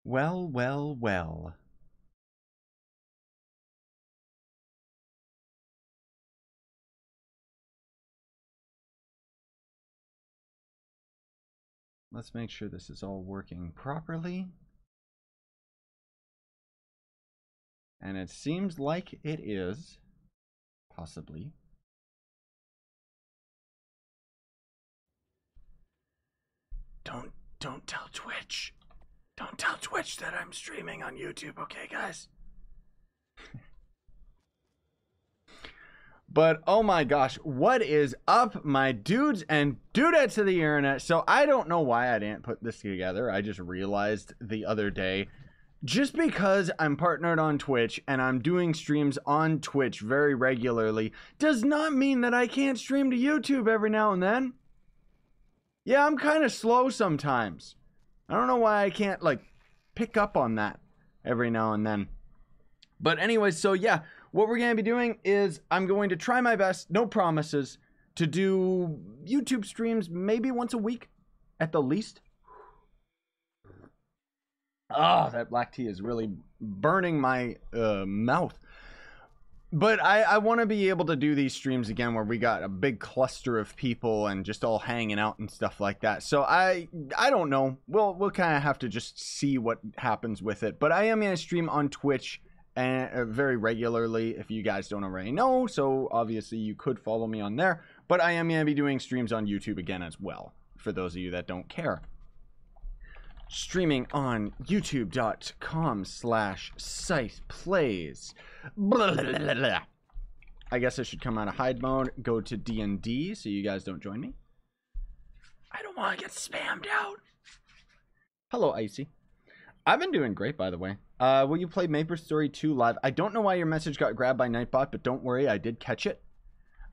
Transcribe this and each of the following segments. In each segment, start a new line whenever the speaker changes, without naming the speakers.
Well, well, well. Let's make sure this is all working properly. And it seems like it is. Possibly. Don't tell Twitch. Don't tell Twitch that I'm streaming on YouTube, okay, guys? But oh my gosh, what is up, my dudes and dudettes of the internet? So I don't know why I didn't put this together. I just realized the other day, just because I'm partnered on Twitch and I'm doing streams on Twitch very regularly does not mean that I can't stream to YouTube every now and then. Yeah, I'm kind of slow sometimes. I don't know why I can't, like, pick up on that every now and then. But anyways, so yeah, what we're going to be doing is I'm going to try my best, no promises, to do YouTube streams maybe once a week at the least. Oh, that black tea is really burning my mouth. But I want to be able to do these streams again where we got a big cluster of people and just all hanging out and stuff like that. So I don't know. We'll kind of have to just see what happens with it. But I am going to stream on Twitch and very regularly, if you guys don't already know. So obviously you could follow me on there. But I am going to be doing streams on YouTube again as well, for those of you that don't care. Streaming on youtube.com/siteplays. I guess I should come out of hide mode, go to D&D so you guys don't join me. I don't want to get spammed out. Hello, Icy. I've been doing great, by the way. Will you play Maplestory 2 live? I don't know why your message got grabbed by Nightbot, but don't worry, I did catch it.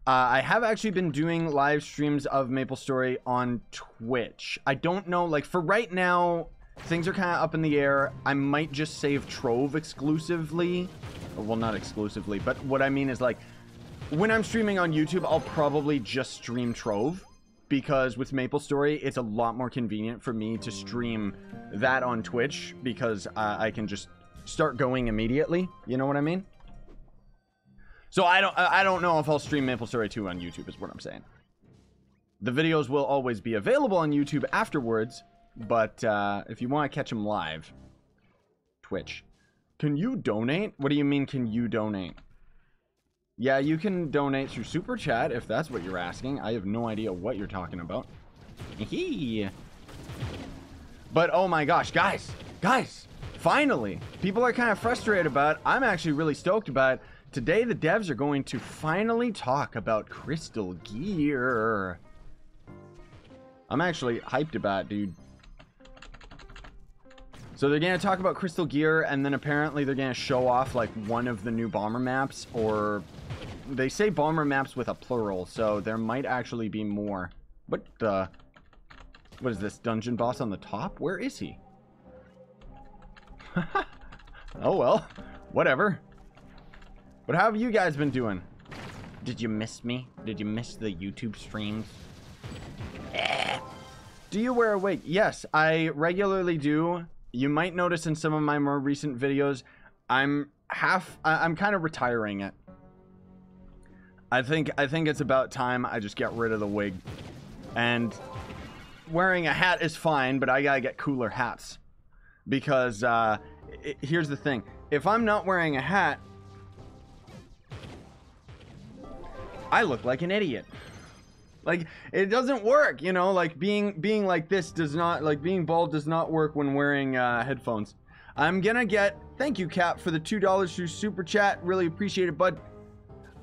I have actually been doing live streams of Maplestory on Twitch. I don't know, like, for right now, things are kind of up in the air. I might just save Trove exclusively. Well, not exclusively, but what I mean is, like, when I'm streaming on YouTube, I'll probably just stream Trove. Because with Maplestory, it's a lot more convenient for me to stream that on Twitch. Because I can just start going immediately. You know what I mean? So I don't know if I'll stream Maplestory 2 on YouTube is what I'm saying. The videos will always be available on YouTube afterwards, but if you want to catch them live, Twitch. Can you donate? What do you mean, can you donate? Yeah, you can donate through Super Chat if that's what you're asking. I have no idea what you're talking about. But oh my gosh, guys, finally, people are kind of frustrated about it. I'm actually really stoked about it. Today, the devs are going to finally talk about Crystal Gear. I'm actually hyped about it, dude. So they're going to talk about Crystal Gear, and then apparently they're going to show off, like, one of the new bomber maps, or... They say bomber maps with a plural, so there might actually be more. What the... What is this, dungeon boss on the top? Where is he? Oh, well. Whatever. But how have you guys been doing? Did you miss me? Did you miss the YouTube streams? Do you wear a wig? Yes, I regularly do. You might notice in some of my more recent videos, I'm kind of retiring it. I think it's about time I just get rid of the wig. And wearing a hat is fine, but I gotta get cooler hats. Because here's the thing. If I'm not wearing a hat, I look like an idiot. Like, it doesn't work, you know, like being like this does not, like being bald does not work when wearing headphones. I'm gonna get, thank you Cap for the $2 through Super Chat, really appreciate it, bud.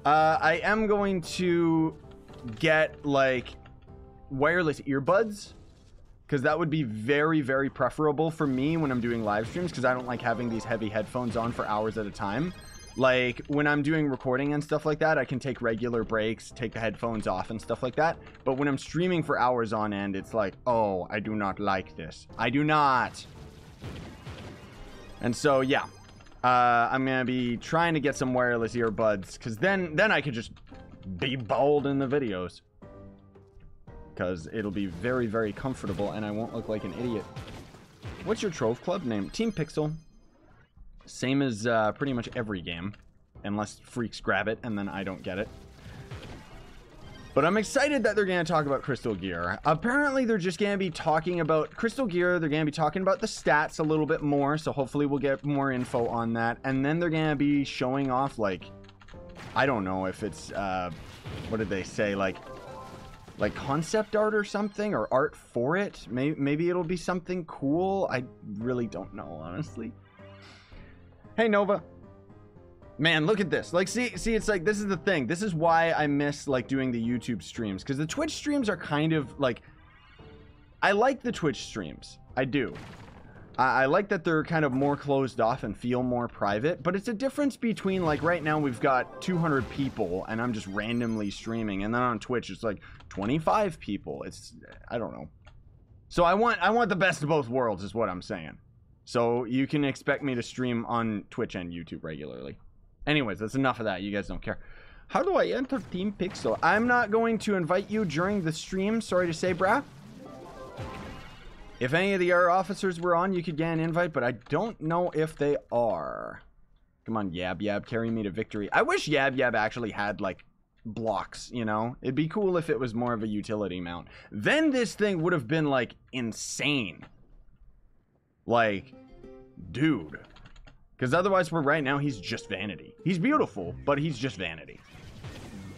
I am going to get like wireless earbuds, because that would be very, very preferable for me when I'm doing live streams, because I don't like having these heavy headphones on for hours at a time. Like, when I'm doing recording and stuff like that, I can take regular breaks, take the headphones off and stuff like that. But when I'm streaming for hours on end, it's like, oh, I do not like this. I do not. And so, yeah. I'm going to be trying to get some wireless earbuds, because then I could just be bald in the videos. Because it'll be very, very comfortable, and I won't look like an idiot. What's your Trove club name? Team Pixel. Same as pretty much every game. Unless freaks grab it and then I don't get it. But I'm excited that they're going to talk about Crystal Gear. Apparently, they're just going to be talking about Crystal Gear. They're going to be talking about the stats a little bit more. So hopefully we'll get more info on that. And then they're going to be showing off, like, I don't know if it's, what did they say? Like concept art or something, or art for it. Maybe it'll be something cool. I really don't know, honestly. Hey, Nova. Man, look at this. Like, see, it's like, this is the thing. This is why I miss, like, doing the YouTube streams. Because the Twitch streams are kind of, like... I like the Twitch streams. I do. I like that they're kind of more closed off and feel more private. But it's a difference between, like, right now we've got 200 people and I'm just randomly streaming. And then on Twitch, it's like 25 people. It's... I don't know. So I want the best of both worlds is what I'm saying. So you can expect me to stream on Twitch and YouTube regularly. Anyways, that's enough of that. You guys don't care. How do I enter Team Pixel? I'm not going to invite you during the stream. Sorry to say, brah. If any of the other officers were on, you could get an invite, but I don't know if they are. Come on, Yab Yab, carry me to victory. I wish Yab Yab actually had, like, blocks, you know? It'd be cool if it was more of a utility mount. Then this thing would have been, like, insane. Like, dude. Because otherwise, for right now, he's just vanity. He's beautiful, but he's just vanity.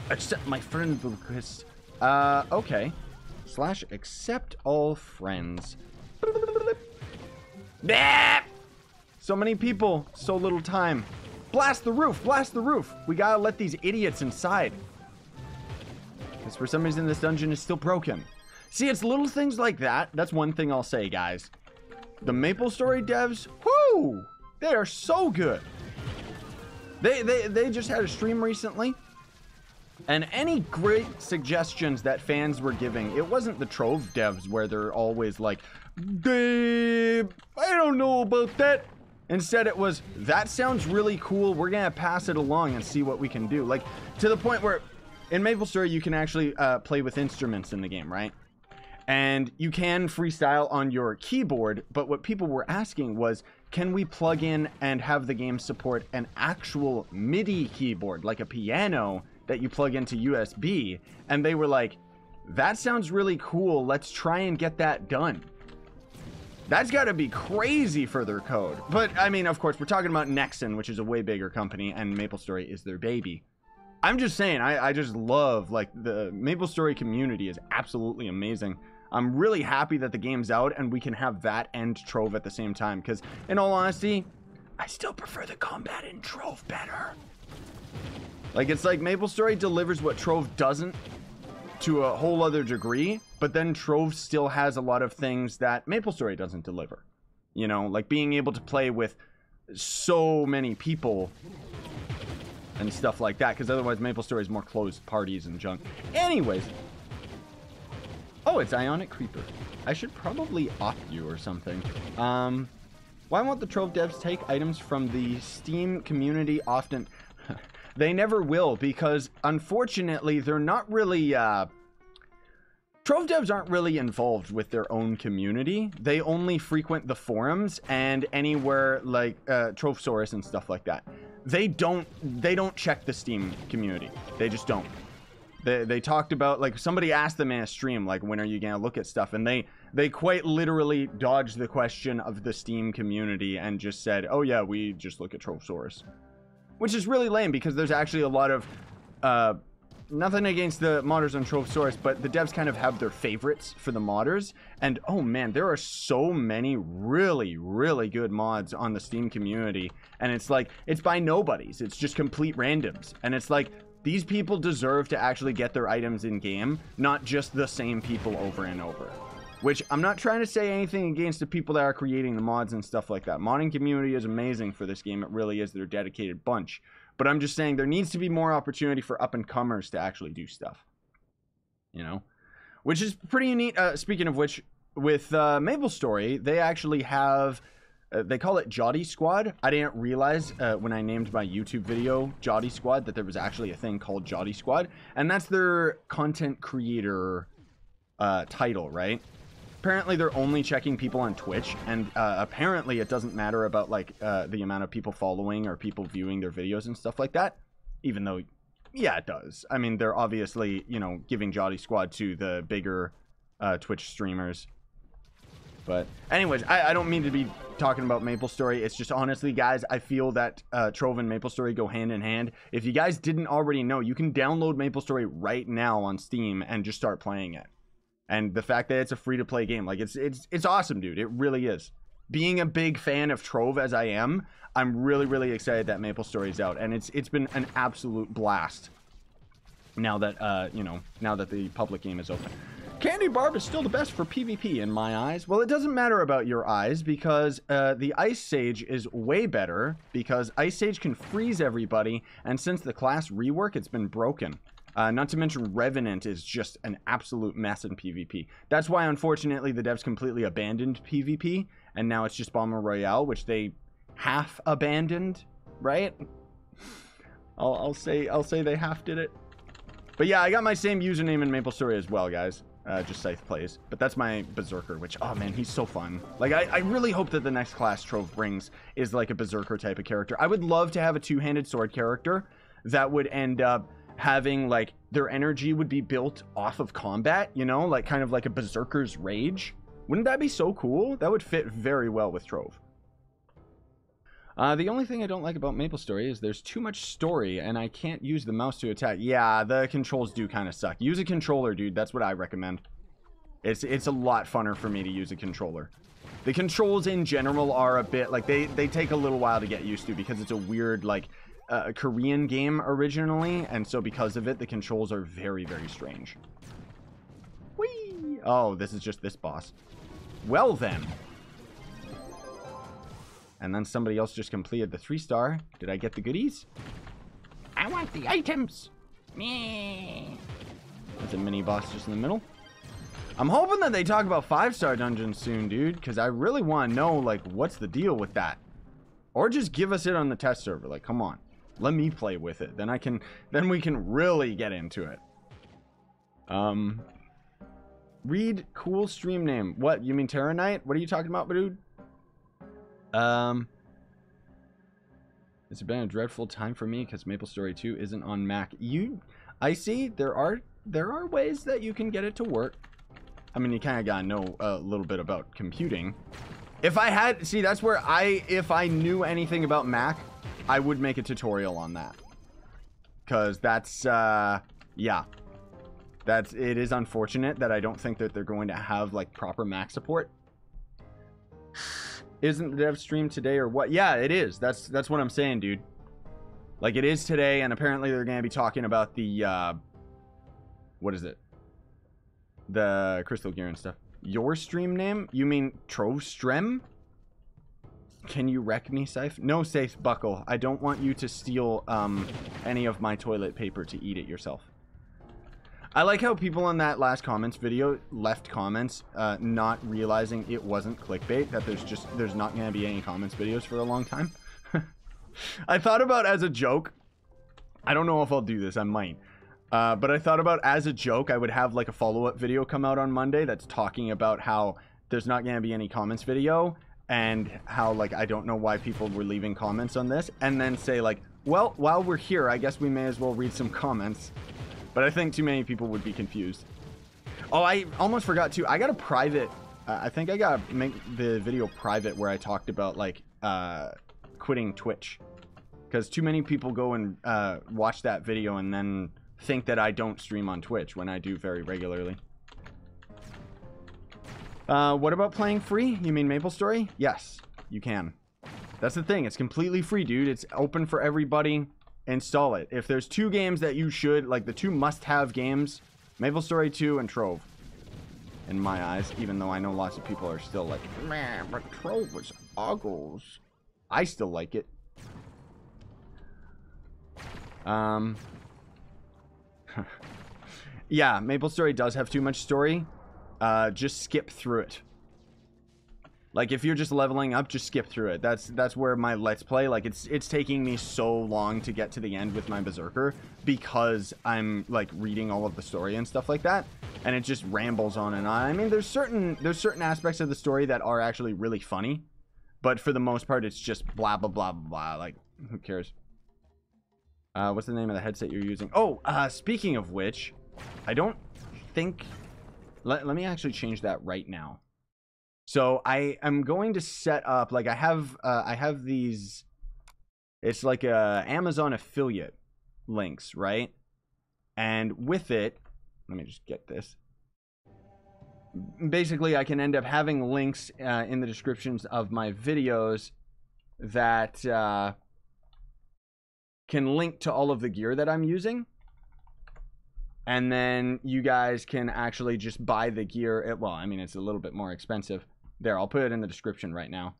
Accept my friend request. Okay. / accept all friends. So many people, so little time. Blast the roof, blast the roof. We gotta let these idiots inside. Because for some reason, this dungeon is still broken. See, it's little things like that. That's one thing I'll say, guys. The Maplestory devs, whoo! They are so good. They just had a stream recently. And any great suggestions that fans were giving, it wasn't the Trove devs where they're always like, I don't know about that. Instead, it was, that sounds really cool. We're going to pass it along and see what we can do. Like, to the point where in Maplestory, you can actually play with instruments in the game, right? And you can freestyle on your keyboard. But what people were asking was, can we plug in and have the game support an actual MIDI keyboard, like a piano that you plug into USB? And they were like, that sounds really cool. Let's try and get that done. That's got to be crazy for their code. But, I mean, of course, we're talking about Nexon, which is a way bigger company, and Maplestory is their baby. I'm just saying, I just love, like, the Maplestory community is absolutely amazing. I'm really happy that the game's out and we can have that and Trove at the same time. Because, in all honesty, I still prefer the combat in Trove better. Like, it's like Maplestory delivers what Trove doesn't to a whole other degree. But then Trove still has a lot of things that Maplestory doesn't deliver. You know, like being able to play with so many people and stuff like that. Because otherwise Maplestory is more closed parties and junk. Anyways. Oh, it's Ionic Creeper. I should probably opt you or something. Why won't the Trove devs take items from the Steam community often? They never will, because unfortunately, they're not really... Trove devs aren't really involved with their own community. They only frequent the forums and anywhere like Trovesaurus and stuff like that. They don't check the Steam community. They just don't. They talked about, like, somebody asked them in a stream, like, when are you gonna look at stuff? And they quite literally dodged the question of the Steam community and just said, oh yeah, we just look at Trovesaurus. Which is really lame, because there's actually a lot of, nothing against the modders on Trovesaurus, but the devs kind of have their favorites for the modders. And, oh man, there are so many really, really good mods on the Steam community. And it's like, it's by nobodies. It's just complete randoms. And it's like, these people deserve to actually get their items in game, not just the same people over and over. Which, I'm not trying to say anything against the people that are creating the mods and stuff like that. Modding community is amazing for this game. It really is. They're a dedicated bunch. But I'm just saying there needs to be more opportunity for up-and-comers to actually do stuff. You know? Which is pretty neat. Speaking of which, with Maplestory, they actually have... they call it Jotty Squad. I didn't realize when I named my YouTube video Jotty Squad that there was actually a thing called Jotty Squad. And that's their content creator title, right? apparently they're only checking people on Twitch, and apparently it doesn't matter about like the amount of people following or people viewing their videos and stuff like that, even though, yeah, it does. I mean, they're obviously, you know, giving Jolly Squad to the bigger Twitch streamers. But anyways, I don't mean to be talking about Maplestory. It's just honestly, guys, I feel that Trove and Maplestory go hand in hand. If you guys didn't already know, you can download Maplestory right now on Steam and just start playing it. And the fact that it's a free-to-play game, like, it's awesome, dude. It really is. Being a big fan of Trove as I am, I'm really, really excited that Maplestory's out. And it's been an absolute blast now that, you know, now that the public game is open. Candy Barb is still the best for PvP in my eyes. Well, it doesn't matter about your eyes because the Ice Sage is way better because Ice Sage can freeze everybody, and since the class rework, it's been broken. Not to mention Revenant is just an absolute mess in PvP. That's why, unfortunately, the devs completely abandoned PvP, and now it's just Bomber Royale, which they half abandoned, right? I'll say they half did it. But yeah, I got my same username in Maplestory as well, guys. Just Scythe plays. But that's my Berserker, which, oh man, he's so fun. Like, I really hope that the next class Trove brings is like a Berserker type of character. I would love to have a two-handed sword character that would end up having, like, their energy would be built off of combat, you know? Like, kind of like a Berserker's Rage. Wouldn't that be so cool? That would fit very well with Trove. The only thing I don't like about Maplestory is there's too much story, and I can't use the mouse to attack. Yeah, the controls do kind of suck. Use a controller, dude. That's what I recommend. It's a lot funner for me to use a controller. The controls in general are a bit, like, they take a little while to get used to because it's a weird, like, Korean game originally, and so because of it, the controls are very, very strange. Whee! Oh, this is just this boss. Well, then. And then somebody else just completed the 3-star. Did I get the goodies? I want the items. Meh. There's a mini boss just in the middle. I'm hoping that they talk about 5-star dungeons soon, dude, because I really want to know, like, what's the deal with that? Or just give us it on the test server. Like, come on. Let me play with it. Then we can really get into it. Read cool stream name. What? You mean Terra Knight? What are you talking about, dude? It's been a dreadful time for me because Maplestory 2 isn't on Mac. I see there are ways that you can get it to work. I mean, you kind of gotta know a little bit about computing. If I had, see, that's where if I knew anything about Mac, I would make a tutorial on that. Because that's, yeah. It is unfortunate that I don't think that they're going to have, like, proper Mac support. Isn't the dev stream today or what? Yeah, it is. That's what I'm saying, dude. Like, it is today, and apparently they're going to be talking about the, what is it? The Crystal Gear and stuff. Your stream name? You mean Trove Strem? Can you wreck me, Scythe? No, Scythe Buckle. I don't want you to steal, any of my toilet paper to eat it yourself. I like how people in that last comments video left comments not realizing it wasn't clickbait, that there's not going to be any comments videos for a long time. I thought about as a joke, I don't know if I'll do this, I might. But I thought about as a joke, I would have like a follow-up video come out on Monday that's talking about how there's not going to be any comments video and how like I don't know why people were leaving comments on this, and then say like, well, while we're here, I guess we may as well read some comments. But I think too many people would be confused. Oh, I almost forgot to. I got a private. I think I got to make the video private where I talked about like quitting Twitch. Because too many people go and watch that video and then think that I don't stream on Twitch when I do very regularly. What about playing free? You mean Maplestory? Yes, you can. That's the thing. It's completely free, dude. It's open for everybody. Install it. If there's two games that you should, like the two must-have games, Maplestory 2 and Trove, in my eyes, even though I know lots of people are still like, man, but Trove was ogles. I still like it. Yeah, Maplestory does have too much story. Just skip through it. Like, if you're just leveling up, just skip through it. That's where my Let's Play, like, it's taking me so long to get to the end with my Berserker because I'm, like, reading all of the story and stuff like that, and it just rambles on and on. I mean, there's certain aspects of the story that are actually really funny, but for the most part, it's just blah, blah, blah, blah. Like, who cares? What's the name of the headset you're using? Oh, speaking of which, I don't think... Let me actually change that right now. So I am going to set up, like, I have these, it's like Amazon affiliate links, right? And with it, let me just get this. Basically, I can end up having links in the descriptions of my videos that can link to all of the gear that I'm using. And then you guys can actually just buy the gear. Well, I mean, it's a little bit more expensive. There, I'll put it in the description right now.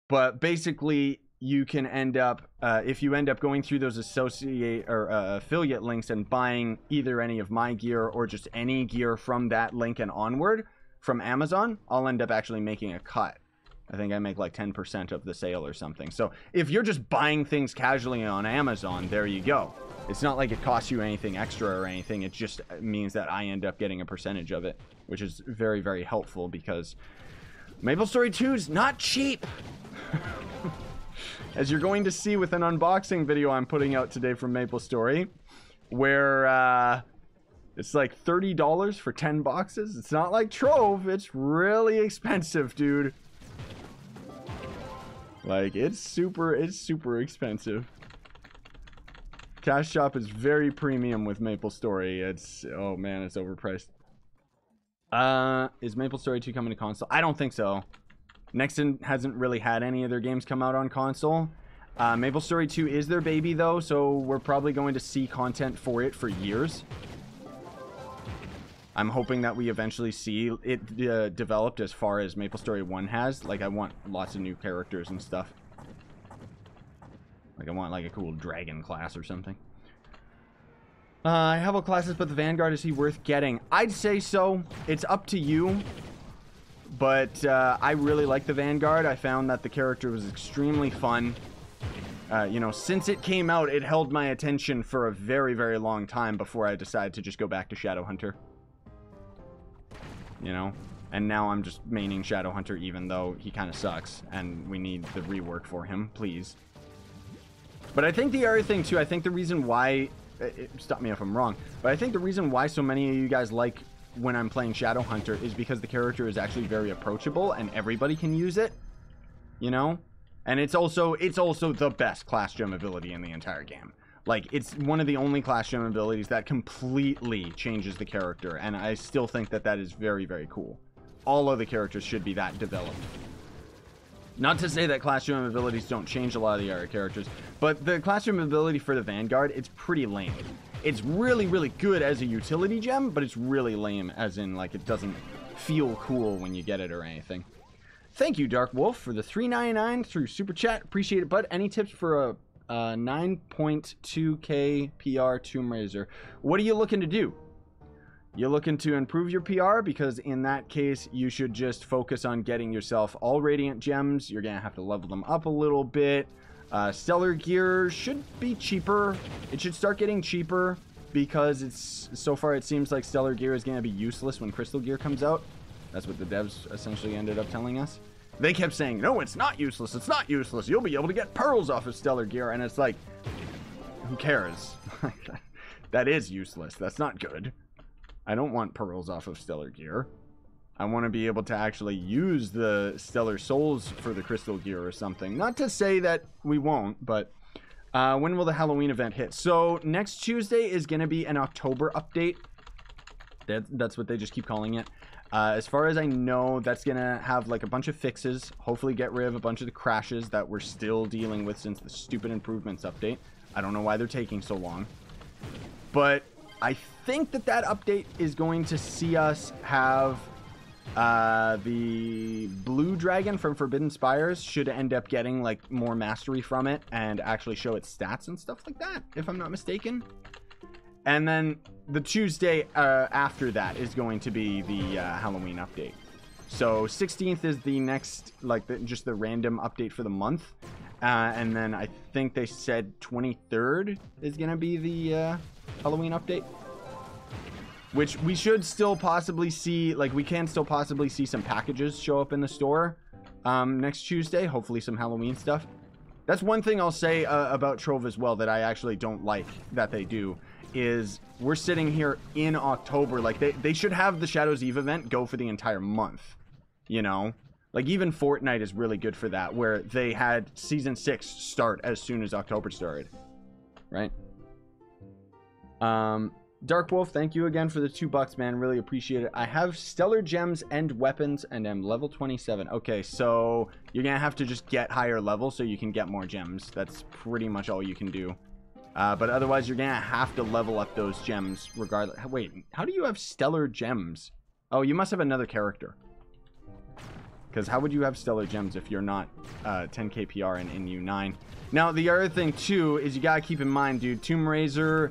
But basically, you can end up, if you end up going through those affiliate links and buying either any of my gear or just any gear from that link and onward from Amazon, I'll end up actually making a cut. I think I make like 10% of the sale or something. So if you're just buying things casually on Amazon, there you go. It's not like it costs you anything extra or anything. It just means that I end up getting a percentage of it, which is very, very helpful because Maplestory 2 is not cheap. As you're going to see with an unboxing video I'm putting out today from Maplestory, where it's like $30 for 10 boxes. It's not like Trove. It's really expensive, dude. Like, it's super expensive. Cash Shop is very premium with Maplestory. It's, oh man, it's overpriced. Is Maplestory 2 coming to console? I don't think so. Nexon hasn't really had any of their games come out on console. Maplestory 2 is their baby though, so we're probably going to see content for it for years. I'm hoping that we eventually see it developed as far as Maplestory 1 has. Like, I want lots of new characters and stuff. Like, I want, like, a cool dragon class or something. I have all classes, but the Vanguard, is he worth getting? I'd say so. It's up to you. But, I really like the Vanguard. I found that the character was extremely fun. You know, since it came out, it held my attention for a very, very long time before I decided to just go back to Shadowhunter. You know? And now I'm just maining Shadowhunter, even though he kind of sucks. And we need the rework for him, please. But I think the other thing, too, I think the reason why... stop me if I'm wrong. But I think the reason why so many of you guys like when I'm playing Shadowhunter is because the character is actually very approachable and everybody can use it. You know? And it's also the best class gem ability in the entire game. Like, it's one of the only class gem abilities that completely changes the character. And I still think that that is very, very cool. All of the characters should be that developed. Not to say that class gem abilities don't change a lot of the other characters, but the class gem ability for the Vanguard, it's pretty lame. It's really, really good as a utility gem, but it's really lame as in, like, it doesn't feel cool when you get it or anything. Thank you, Dark Wolf, for the $3.99 through Super Chat. Appreciate it, bud. Any tips for a 9.2k PR Tomb Raiser? What are you looking to do? You're looking to improve your PR, because in that case, you should just focus on getting yourself all Radiant Gems. You're going to have to level them up a little bit. Stellar Gear should be cheaper. It should start getting cheaper, because so far it seems like Stellar Gear is going to be useless when Crystal Gear comes out. That's what the devs essentially ended up telling us. They kept saying, no, it's not useless. It's not useless. You'll be able to get pearls off of Stellar Gear. And it's like, who cares? That is useless. That's not good. I don't want pearls off of Stellar Gear. I want to be able to actually use the Stellar Souls for the Crystal Gear or something. Not to say that we won't, but when will the Halloween event hit? So next Tuesday is going to be an October update. That's what they just keep calling it. As far as I know, that's going to have like a bunch of fixes. Hopefully get rid of a bunch of the crashes that we're still dealing with since the stupid improvements update. I don't know why they're taking so long. But I think that update is going to see us have the blue dragon from Forbidden Spires should end up getting like more mastery from it and actually show its stats and stuff like that, if I'm not mistaken. And then the Tuesday after that is going to be the Halloween update. So 16th is the next, like, just the random update for the month. And then I think they said 23rd is going to be the Halloween update. Which we should still possibly see, like, we can still possibly see some packages show up in the store next Tuesday. Hopefully some Halloween stuff. That's one thing I'll say about Trove as well that I actually don't like that they do, is we're sitting here in October. Like, they should have the Shadows Eve event go for the entire month, you know? Like, even Fortnite is really good for that, where they had Season 6 start as soon as October started, right? Dark Wolf, thank you again for the $2, man. Really appreciate it. I have stellar gems and weapons and am level 27. Okay, so you're gonna have to just get higher level so you can get more gems. That's pretty much all you can do. But otherwise, you're gonna have to level up those gems regardless. Wait, how do you have stellar gems? Oh, you must have another character. Because how would you have stellar gems if you're not 10 KPR and in U9? Now, the other thing, too, is you gotta keep in mind, dude, Tomb Raiser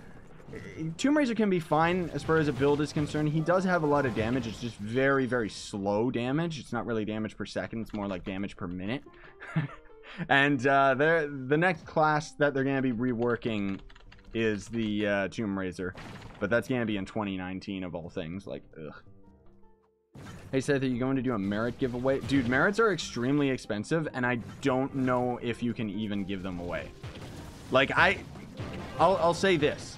can be fine as far as a build is concerned. He does have a lot of damage. It's just very, very slow damage. It's not really damage per second. It's more like damage per minute. And the next class that they're going to be reworking is the Tomb Raiser. But that's going to be in 2019 of all things. Like, ugh. Hey, Seth, are you going to do a merit giveaway? Dude, merits are extremely expensive, and I don't know if you can even give them away. Like, I'll say this.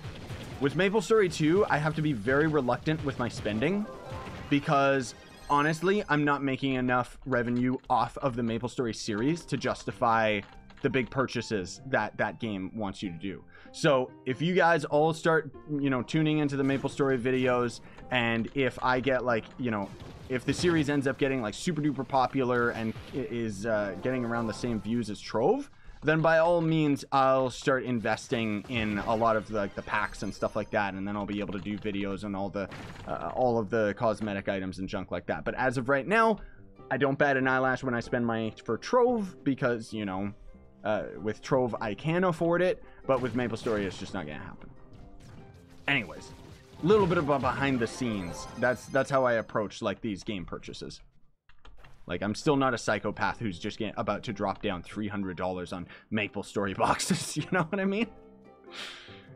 With Maplestory 2, I have to be very reluctant with my spending because, honestly, I'm not making enough revenue off of the Maplestory series to justify the big purchases that that game wants you to do. So if you guys all start, you know, tuning into the Maplestory videos, and if I get, like, you know, if the series ends up getting, like, super duper popular and is getting around the same views as Trove, then by all means, I'll start investing in a lot of the packs and stuff like that, and then I'll be able to do videos on all of the cosmetic items and junk like that. But as of right now, I don't bat an eyelash when I spend money for Trove because, you know, with Trove I can afford it, but with Maplestory it's just not gonna happen. Anyways, a little bit of a behind the scenes. That's how I approach, like, these game purchases. Like, I'm still not a psychopath who's just about to drop down $300 on Maplestory boxes. You know what I mean?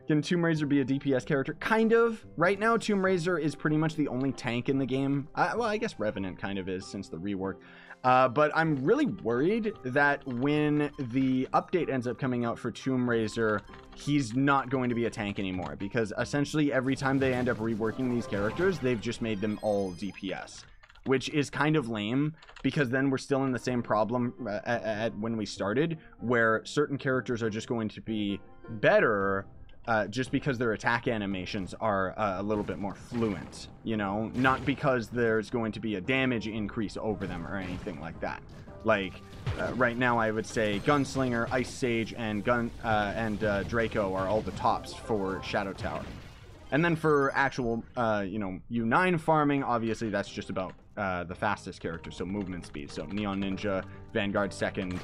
Can Tomb Raiser be a DPS character? Kind of. Right now, Tomb Raiser is pretty much the only tank in the game. Well, I guess Revenant kind of is since the rework. But I'm really worried that when the update ends up coming out for Tomb Raiser, he's not going to be a tank anymore. Because essentially, every time they end up reworking these characters, they've just made them all DPS. Which is kind of lame, because then we're still in the same problem at when we started, where certain characters are just going to be better just because their attack animations are a little bit more fluent, you know? Not because there's going to be a damage increase over them or anything like that. Like, right now I would say Gunslinger, Ice Sage, and Draco are all the tops for Shadow Tower. And then for actual, you know, U9 farming, obviously that's just about the fastest character, so movement speed. So Neon Ninja, Vanguard second,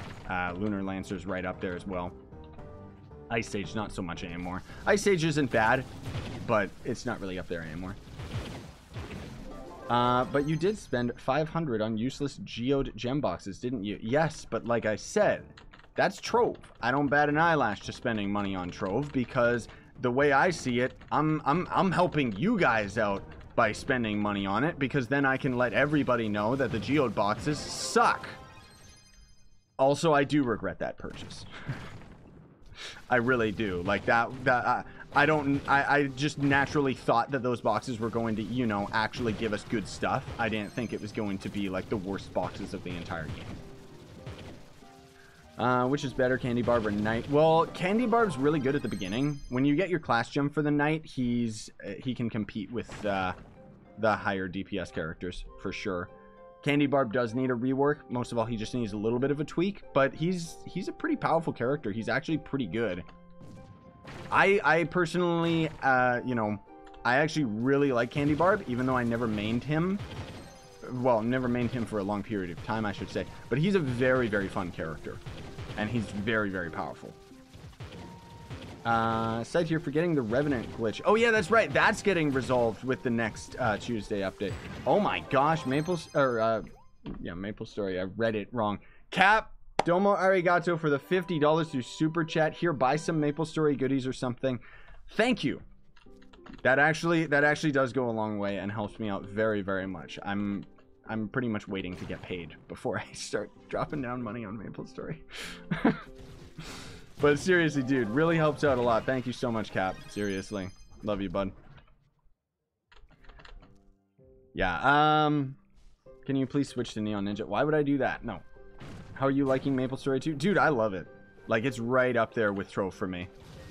Lunar Lancer's right up there as well. Ice Sage, not so much anymore. Ice Sage isn't bad, but it's not really up there anymore. But you did spend 500 on useless geode gem boxes, didn't you? Yes, but like I said, that's Trove. I don't bat an eyelash to spending money on Trove because the way I see it, I'm helping you guys out by spending money on it, because then I can let everybody know that the geode boxes suck. Also, I do regret that purchase. I really do. Like I just naturally thought that those boxes were going to, you know, actually give us good stuff. I didn't think it was going to be like the worst boxes of the entire game. Which is better, Candy Barb or Knight? Well, Candy Barb's really good at the beginning. When you get your class gem for the Knight, he can compete with the higher DPS characters for sure. Candy Barb does need a rework. Most of all, he just needs a little bit of a tweak, but he's a pretty powerful character. He's actually pretty good. I personally, you know, I actually really like Candy Barb, even though I never mained him. Well, never mained him for a long period of time, I should say. But he's a very, very fun character. And he's very, very powerful. Site here, forgetting the Revenant glitch. Oh, yeah, that's right. That's getting resolved with the next Tuesday update. Oh, my gosh. Yeah, Maplestory. I read it wrong. Cap Domo arigato for the $50 through Super Chat. Here, buy some Maplestory goodies or something. Thank you. That actually does go a long way and helps me out very, very much. I'm pretty much waiting to get paid before I start dropping down money on Maplestory. But seriously, dude, really helps out a lot. Thank you so much, Cap. Seriously. Love you, bud. Yeah, can you please switch to Neon Ninja? Why would I do that? No. How are you liking Maplestory 2? Dude, I love it. Like, it's right up there with Trove for me.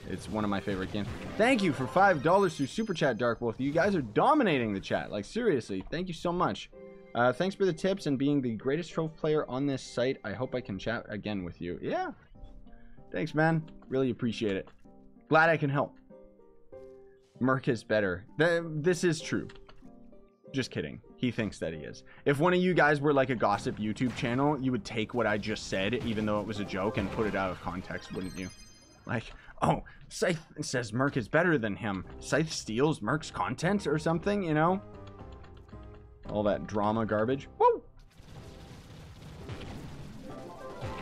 It's one of my favorite games. Thank you for $5 through Super Chat, Dark Wolf. You guys are dominating the chat. Like, seriously, thank you so much. Thanks for the tips and being the greatest Trove player on this site. I hope I can chat again with you. Yeah. Thanks, man. Really appreciate it. Glad I can help. Merc is better. This is true. Just kidding. He thinks that he is. If one of you guys were like a gossip YouTube channel, you would take what I just said, even though it was a joke, and put it out of context, wouldn't you? Like, oh, Scythe says Merc is better than him. Scythe steals Merc's content or something, you know? All that drama garbage. Woo!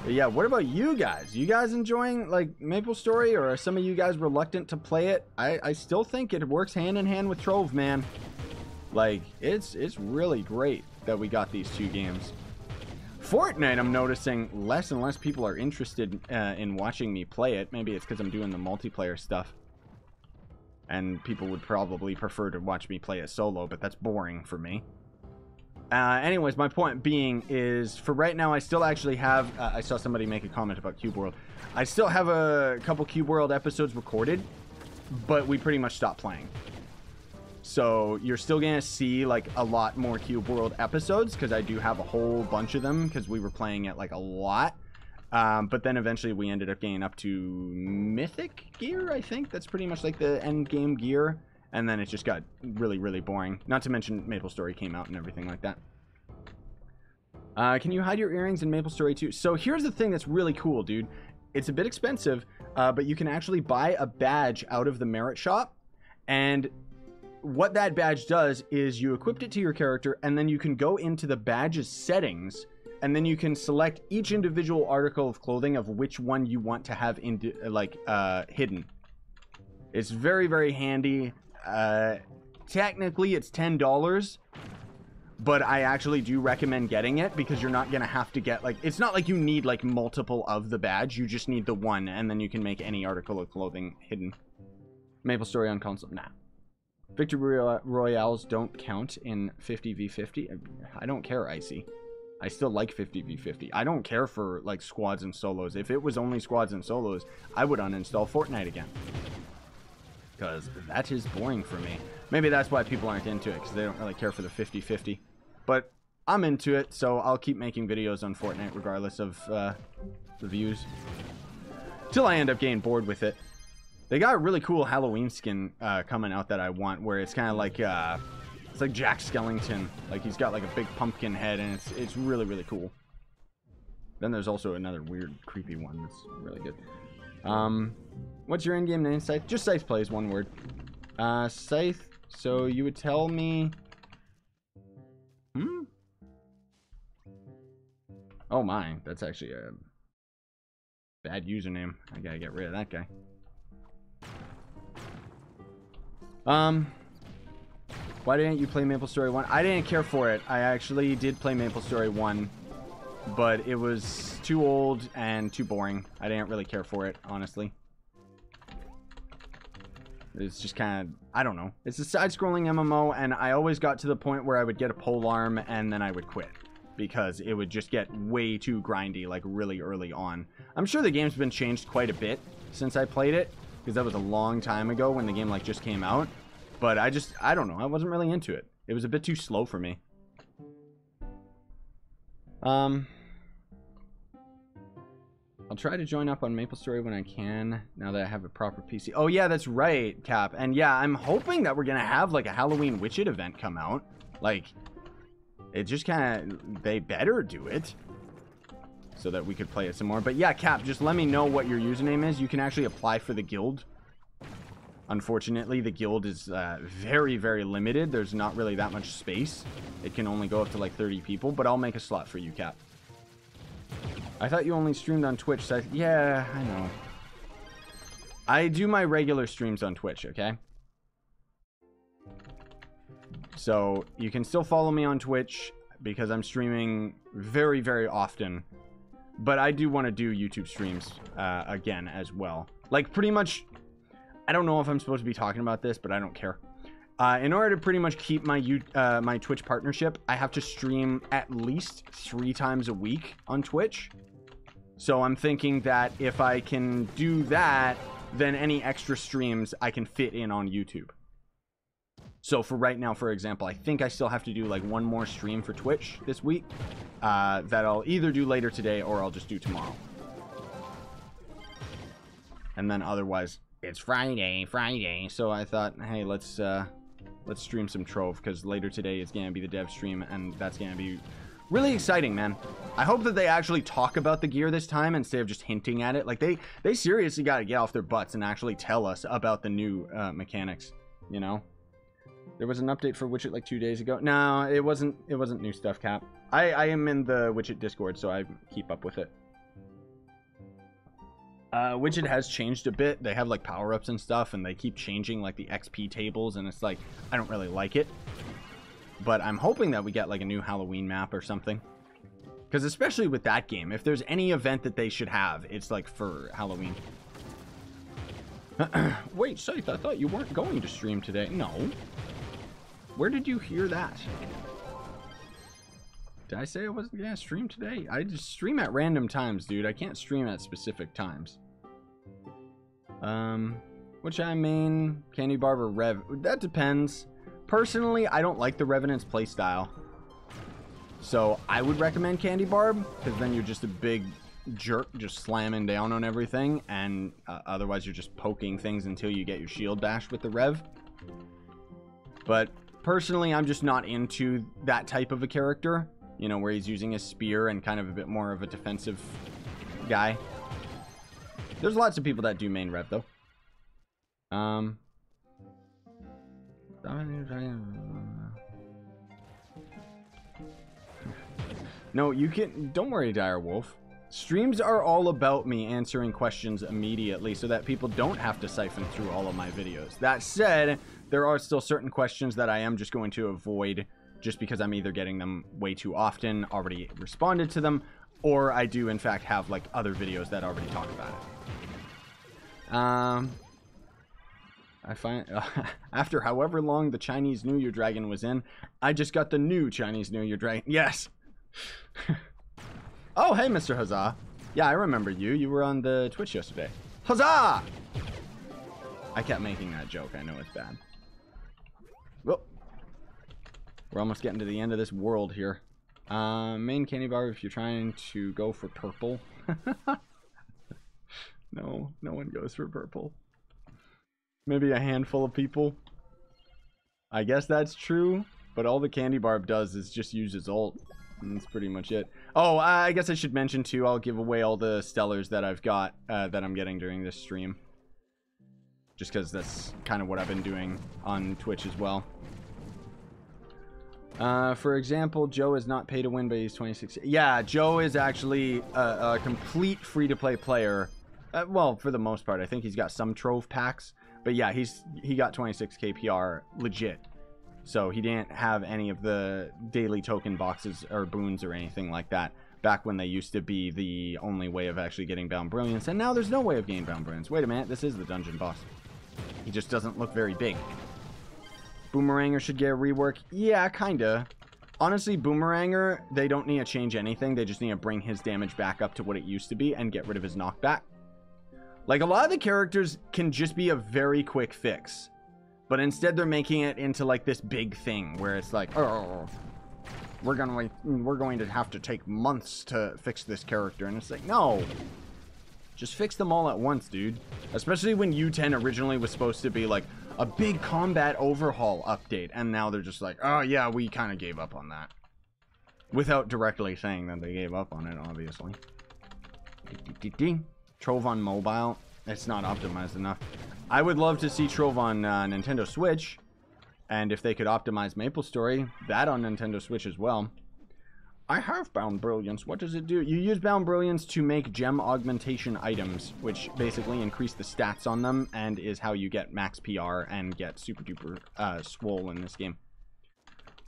But yeah, what about you guys? You guys enjoying, like, Maplestory, or are some of you guys reluctant to play it? I still think it works hand in hand with Trove, man. Like, it's really great that we got these two games. Fortnite, I'm noticing less and less people are interested in watching me play it. Maybe it's because I'm doing the multiplayer stuff. And people would probably prefer to watch me play it solo, but that's boring for me. Anyways, my point being is, for right now, I still actually have... I saw somebody make a comment about Cube World. I still have a couple Cube World episodes recorded, but we pretty much stopped playing. So you're still gonna see like a lot more Cube World episodes, because I do have a whole bunch of them, because we were playing it like a lot. But then eventually we ended up getting up to Mythic gear, I think. That's pretty much like the end game gear. And then it just got really, really boring. Not to mention Maplestory came out and everything like that. Can you hide your earrings in Maplestory 2? So here's the thing that's really cool, dude. It's a bit expensive, but you can actually buy a badge out of the merit shop. And what that badge does is you equip it to your character, and then you can go into the badge's settings, and then you can select each individual article of clothing of which one you want to have in, hidden. It's very, very handy. Technically it's $10, but I actually do recommend getting it, because you're not gonna have to get, like, it's not like you need like multiple of the badge. You just need the one, and then you can make any article of clothing hidden. Maplestory on console? Nah. Victory Royales don't count in 50v50. I don't care, Icy. I still like 50v50. I don't care for like squads and solos. If it was only squads and solos, I would uninstall Fortnite again, because that is boring for me. Maybe that's why people aren't into it, because they don't really care for the 50-50. But I'm into it, so I'll keep making videos on Fortnite regardless of the views, till I end up getting bored with it. They got a really cool Halloween skin coming out that I want, where it's kind of like it's like Jack Skellington. Like, he's got like a big pumpkin head, and it's really, really cool. Then there's also another weird, creepy one that's really good. What's your in-game name, Scythe? Just Scythe Plays, one word. Scythe, so you would tell me... Oh my, that's actually a bad username. I gotta get rid of that guy. Why didn't you play Maplestory 1? I didn't care for it. I actually did play Maplestory 1, but it was too old and too boring. I didn't really care for it, honestly. It's just kind of, I don't know. It's a side-scrolling MMO, and I always got to the point where I would get a polearm and then I would quit, because it would just get way too grindy, like really early on. I'm sure the game's been changed quite a bit since I played it, because that was a long time ago when the game like just came out. But I don't know. I wasn't really into it. It was a bit too slow for me. I'll try to join up on Maplestory when I can, now that I have a proper PC. Oh yeah, that's right, Cap. And yeah, I'm hoping that we're gonna have like a Halloween Witch It event come out. Like, it just kind of, they better do it, so that we could play it some more. But yeah, Cap, just let me know what your username is. You can actually apply for the guild. Unfortunately, the guild is very, very limited. There's not really that much space. It can only go up to like 30 people, but I'll make a slot for you, Cap. I thought you only streamed on Twitch. So yeah, I know. I do my regular streams on Twitch, okay? So you can still follow me on Twitch because I'm streaming very, very often. But I do want to do YouTube streams again as well. Like pretty much, I don't know if I'm supposed to be talking about this, but I don't care. In order to pretty much keep my my Twitch partnership, I have to stream at least 3 times a week on Twitch. So I'm thinking that if I can do that, then any extra streams I can fit in on YouTube. So for right now, for example, I think I still have to do like 1 more stream for Twitch this week that I'll either do later today or I'll just do tomorrow. And then otherwise, it's Friday. So I thought, hey, let's stream some Trove because later today is gonna be the dev stream, and that's gonna be really exciting, man. I hope that they actually talk about the gear this time instead of just hinting at it. Like they seriously got to get off their butts and actually tell us about the new mechanics. You know, there was an update for Widget like 2 days ago. No, it wasn't new stuff, Cap. I am in the Widget Discord, so I keep up with it. Widget has changed a bit. They have like power-ups and stuff, and they keep changing like the XP tables, and it's like I don't really like it. But I'm hoping that we get like a new Halloween map or something. Because especially with that game, if there's any event that they should have, it's like for Halloween. Wait, Scythe, I thought you weren't going to stream today. No. Where did you hear that? Did I say I wasn't going to stream today? I just stream at random times, dude. I can't stream at specific times. Which I mean, Candy Barber Rev. That depends. Personally, I don't like the Revenant's playstyle. So I would recommend Candy Barb, because then you're just a big jerk just slamming down on everything, and otherwise you're just poking things until you get your shield bashed with the Rev. But personally, I'm just not into that type of a character, you know, where he's using a spear and kind of a bit more of a defensive guy. There's lots of people that do main Rev, though. No, you can. Don't worry, Dire Wolf. Streams are all about me answering questions immediately so that people don't have to siphon through all of my videos. That said, there are still certain questions that I am just going to avoid just because I'm either getting them way too often, already responded to them, or I do in fact have like other videos that already talk about it. I find after however long the Chinese New Year Dragon was in, I just got the new Chinese New Year Dragon. Yes. Oh, hey, Mr. Huzzah. Yeah, I remember you. You were on the Twitch yesterday. Huzzah! I kept making that joke. I know it's bad. Well, we're almost getting to the end of this world here. Main Candy Bar if you're trying to go for purple. No, no one goes for purple. Maybe a handful of people. I guess that's true, but all the Candy Barb does is just use his ult. And that's pretty much it. Oh, I guess I should mention too, I'll give away all the Stellars that I've got, that I'm getting during this stream. Just because that's kind of what I've been doing on Twitch as well. For example, Joe is not pay to win, but he's 26. Yeah, Joe is actually a complete free-to-play player. Well, for the most part. I think he's got some Trove packs. But yeah, he got 26 KPR legit. So he didn't have any of the daily token boxes or boons or anything like that back when they used to be the only way of actually getting Bound Brilliance. And now there's no way of getting Bound Brilliance. Wait a minute, this is the dungeon boss. He just doesn't look very big. Boomeranger should get a rework. Yeah, kinda. Honestly, Boomeranger, they don't need to change anything. They just need to bring his damage back up to what it used to be and get rid of his knockback. Like, a lot of the characters can just be a very quick fix. But instead they're making it into like this big thing where it's like, oh, we're going to have to take months to fix this character. And it's like, no. Just fix them all at once, dude. Especially when U10 originally was supposed to be like a big combat overhaul update. And now they're just like, oh yeah, we kind of gave up on that. Without directly saying that they gave up on it, obviously. Trove on mobile. It's not optimized enough. I would love to see Trove on Nintendo Switch. And if they could optimize Maplestory, that on Nintendo Switch as well. I have Bound Brilliance. What does it do? You use Bound Brilliance to make gem augmentation items, which basically increase the stats on them and is how you get max PR and get super duper swole in this game.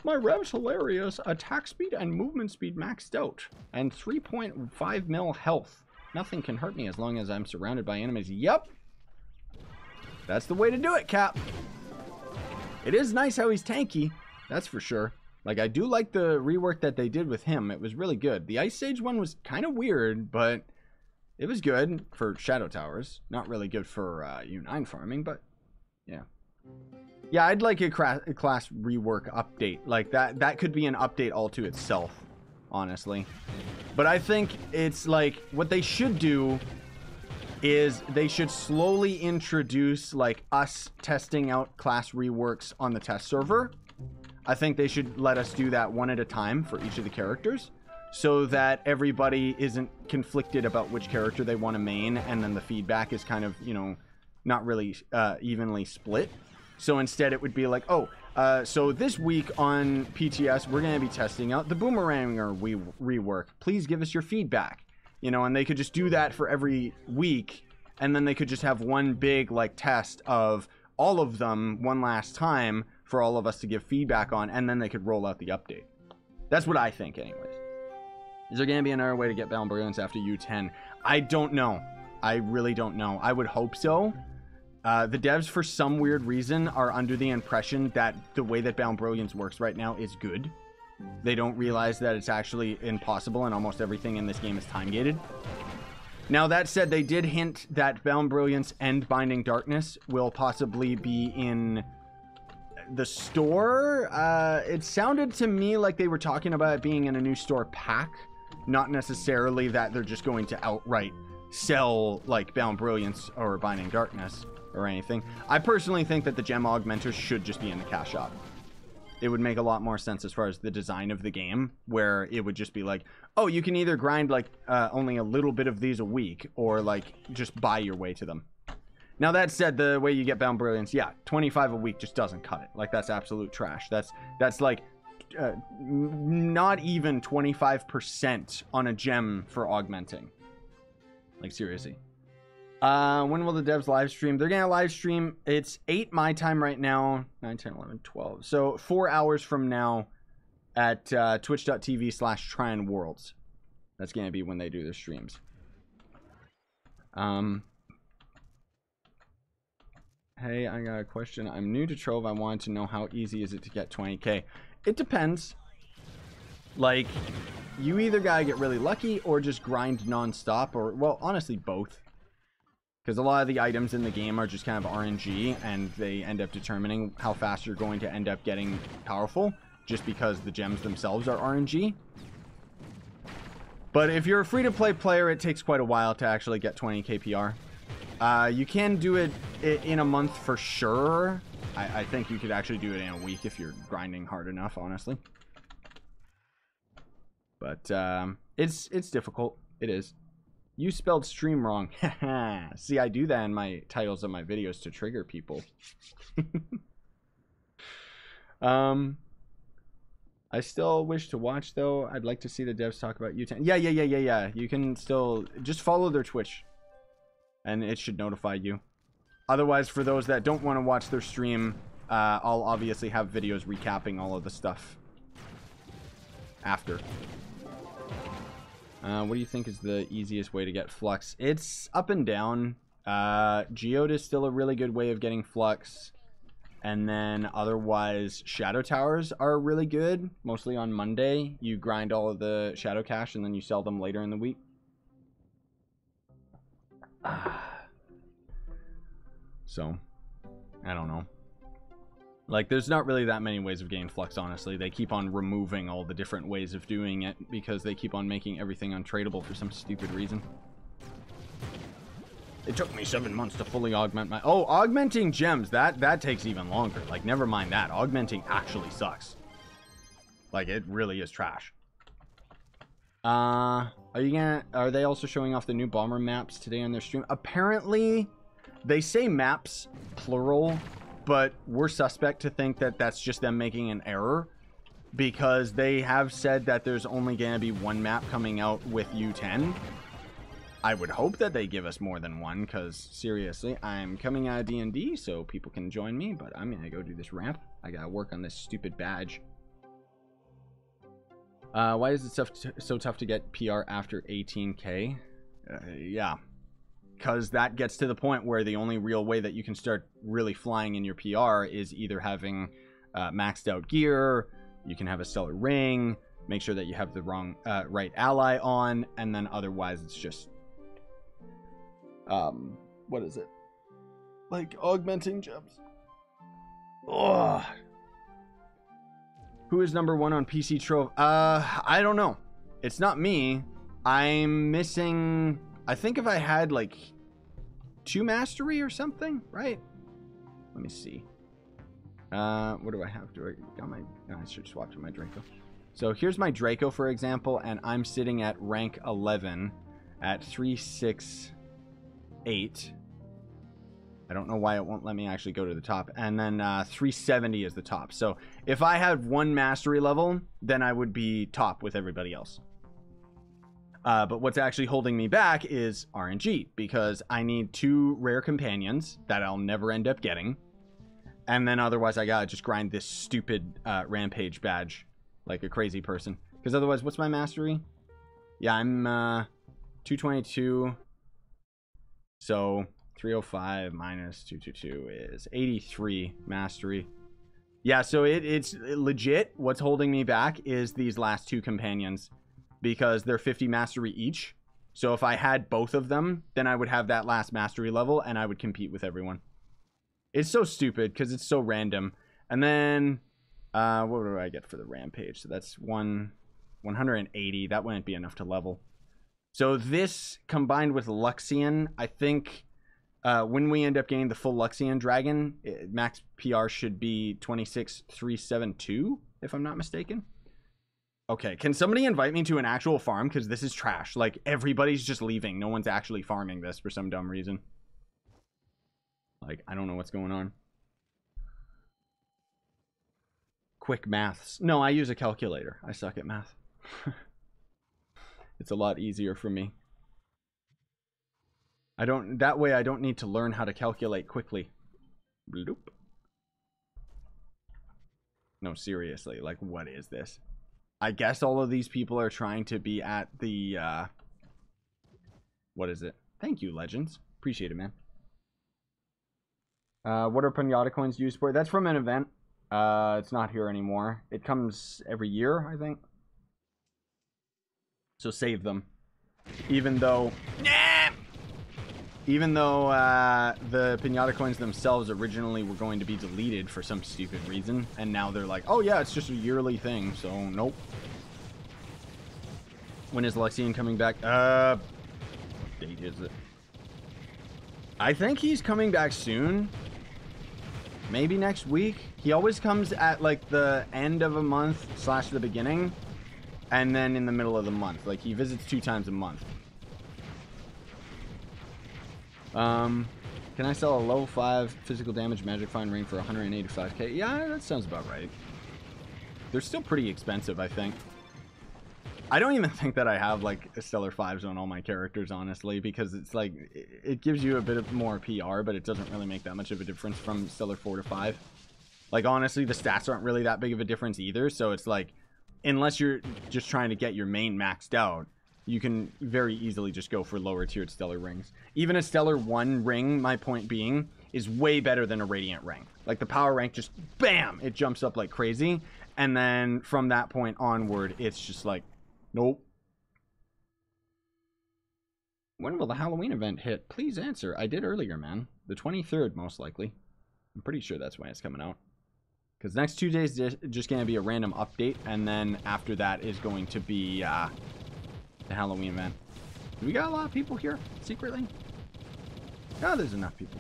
My rev's hilarious. Attack speed and movement speed maxed out. And 3.5 mil health. Nothing can hurt me as long as I'm surrounded by enemies. Yep. That's the way to do it, Cap. It is nice how he's tanky. That's for sure. Like, I do like the rework that they did with him. It was really good. The Ice Age one was kind of weird, but it was good for Shadow Towers. Not really good for U9 farming, but yeah. Yeah, I'd like a class rework update. Like, that could be an update all to itself, honestly. But I think it's like, what they should do is they should slowly introduce, like, us testing out class reworks on the test server. I think they should let us do that one at a time for each of the characters so that everybody isn't conflicted about which character they want to main, and then the feedback is kind of, you know, not really evenly split. So instead it would be like, oh, so this week on PTS, we're going to be testing out the Boomeranger rework. Please give us your feedback. You know, and they could just do that for every week, and then they could just have one big, like, test of all of them one last time for all of us to give feedback on, and then they could roll out the update. That's what I think, anyways. Is there going to be another way to get Bound Brilliance after U10? I don't know. I really don't know. I would hope so. The devs, for some weird reason, are under the impression that the way that Bound Brilliance works right now is good. They don't realize that it's actually impossible, and almost everything in this game is time-gated. Now, that said, they did hint that Bound Brilliance and Binding Darkness will possibly be in the store. It sounded to me like they were talking about it being in a new store pack, not necessarily that they're just going to outright sell, like, Bound Brilliance or Binding Darkness or anything. I personally think that the gem augmenters should just be in the cash shop. It would make a lot more sense as far as the design of the game, where it would just be like, oh, you can either grind, like, only a little bit of these a week, or, like, just buy your way to them. Now, that said, the way you get Bound Brilliance, yeah, 25 a week just doesn't cut it. Like, that's absolute trash. That's like, not even 25% on a gem for augmenting. Like, seriously. When will the devs live stream? They're going to live stream. It's 8 my time right now. 9, 10, 11, 12. So 4 hours from now at twitch.tv/TryandWorlds. That's going to be when they do their streams. Hey, I got a question. I'm new to Trove. I wanted to know how easy is it to get 20k. It depends. Like, you either gotta get really lucky or just grind non-stop, or, well, honestly, both. Because a lot of the items in the game are just kind of RNG, and they end up determining how fast you're going to end up getting powerful, just because the gems themselves are RNG. But if you're a free-to-play player, it takes quite a while to actually get 20k PR. You can do it in a month for sure. I think you could actually do it in a week if you're grinding hard enough, honestly. But it's difficult. It is. You spelled stream wrong. See, I do that in my titles of my videos to trigger people. I still wish to watch, though. I'd like to see the devs talk about U10. Yeah. You can still just follow their Twitch, and it should notify you. Otherwise, for those that don't want to watch their stream, I'll obviously have videos recapping all of the stuff after. What do you think is the easiest way to get Flux? It's up and down. Geode is still a really good way of getting Flux. And then otherwise, Shadow Towers are really good. Mostly on Monday. You grind all of the Shadow Cash and then you sell them later in the week. So, I don't know. Like, there's not really that many ways of getting Flux, honestly. They keep on removing all the different ways of doing it because they keep on making everything untradeable for some stupid reason. It took me 7 months to fully augment my... Oh, augmenting gems, that takes even longer. Like, never mind that. Augmenting actually sucks. Like, it really is trash. Are they also showing off the new bomber maps today on their stream? Apparently, They say maps, plural, but we're suspect to think that that's just them making an error, because they have said that there's only going to be one map coming out with U10. I would hope that they give us more than one, because seriously, I'm coming out of D&D so people can join me, but I'm going to go do this ramp. I got to work on this stupid badge. Why is it so tough to get PR after 18K? Yeah. Because that gets to the point where the only real way that you can start really flying in your PR is either having maxed out gear, you can have a stellar ring, make sure that you have the right ally on, and then otherwise it's just what is it? Like augmenting gems. Ugh. Who is number 1 on PC Trove? I don't know. It's not me. I'm missing... I think if I had like 2 mastery or something, right? Let me see. What do I have? I should swap to my Draco. So here's my Draco, for example, and I'm sitting at rank 11 at 368. I don't know why it won't let me actually go to the top. And then 370 is the top. So if I had 1 mastery level, then I would be top with everybody else. But what's actually holding me back is RNG, because I need 2 rare companions that I'll never end up getting. And then otherwise I gotta just grind this stupid rampage badge like a crazy person. Because otherwise, what's my mastery? Yeah, I'm 222. So 305 minus 222 is 83 mastery. Yeah, so it's legit. What's holding me back is these last 2 companions, because they're 50 mastery each. So if I had both of them, then I would have that last mastery level and I would compete with everyone. It's so stupid because it's so random. And then what do I get for the rampage? So that's 180. That wouldn't be enough to level. So this combined with Luxian, I think when we end up getting the full Luxian dragon, max PR should be 26,372, if I'm not mistaken. Okay, can somebody invite me to an actual farm? Because this is trash. Like, everybody's just leaving. No one's actually farming this for some dumb reason. Like, I don't know what's going on. Quick maths. No, I use a calculator. I suck at math. It's a lot easier for me. That way I don't need to learn how to calculate quickly. Bloop. No, seriously, like, what is this? I guess all of these people are trying to be at the, what is it? Thank you, Legends. Appreciate it, man. What are pinata coins used for? That's from an event. It's not here anymore. It comes every year, I think. So save them. Even though the pinata coins themselves originally were going to be deleted for some stupid reason, and now they're like, oh yeah, it's just a yearly thing, so nope. When is Luxian coming back? What date is it? I think he's coming back soon. Maybe next week. He always comes at like the end of a month / the beginning, and then in the middle of the month. Like, he visits 2 times a month. Can I sell a level 5 physical damage magic fine ring for 185k? Yeah, that sounds about right. They're still pretty expensive, I think. I don't even think that I have like a stellar 5s on all my characters, honestly, because it's like it gives you a bit of more PR, but it doesn't really make that much of a difference from stellar 4 to 5. Like, honestly, the stats aren't really that big of a difference either, so it's like, unless you're just trying to get your main maxed out, you can very easily just go for lower tiered stellar rings. Even a stellar 1 ring, my point being, is way better than a radiant ring. Like, the power rank just, bam, it jumps up like crazy. And then from that point onward, it's just like, nope. When will the Halloween event hit? Please answer. I did earlier, man. The 23rd, most likely. I'm pretty sure that's when it's coming out. Because next 2 days is just going to be a random update. And then after that is going to be the Halloween event. Do we got a lot of people here, secretly? Oh, there's enough people.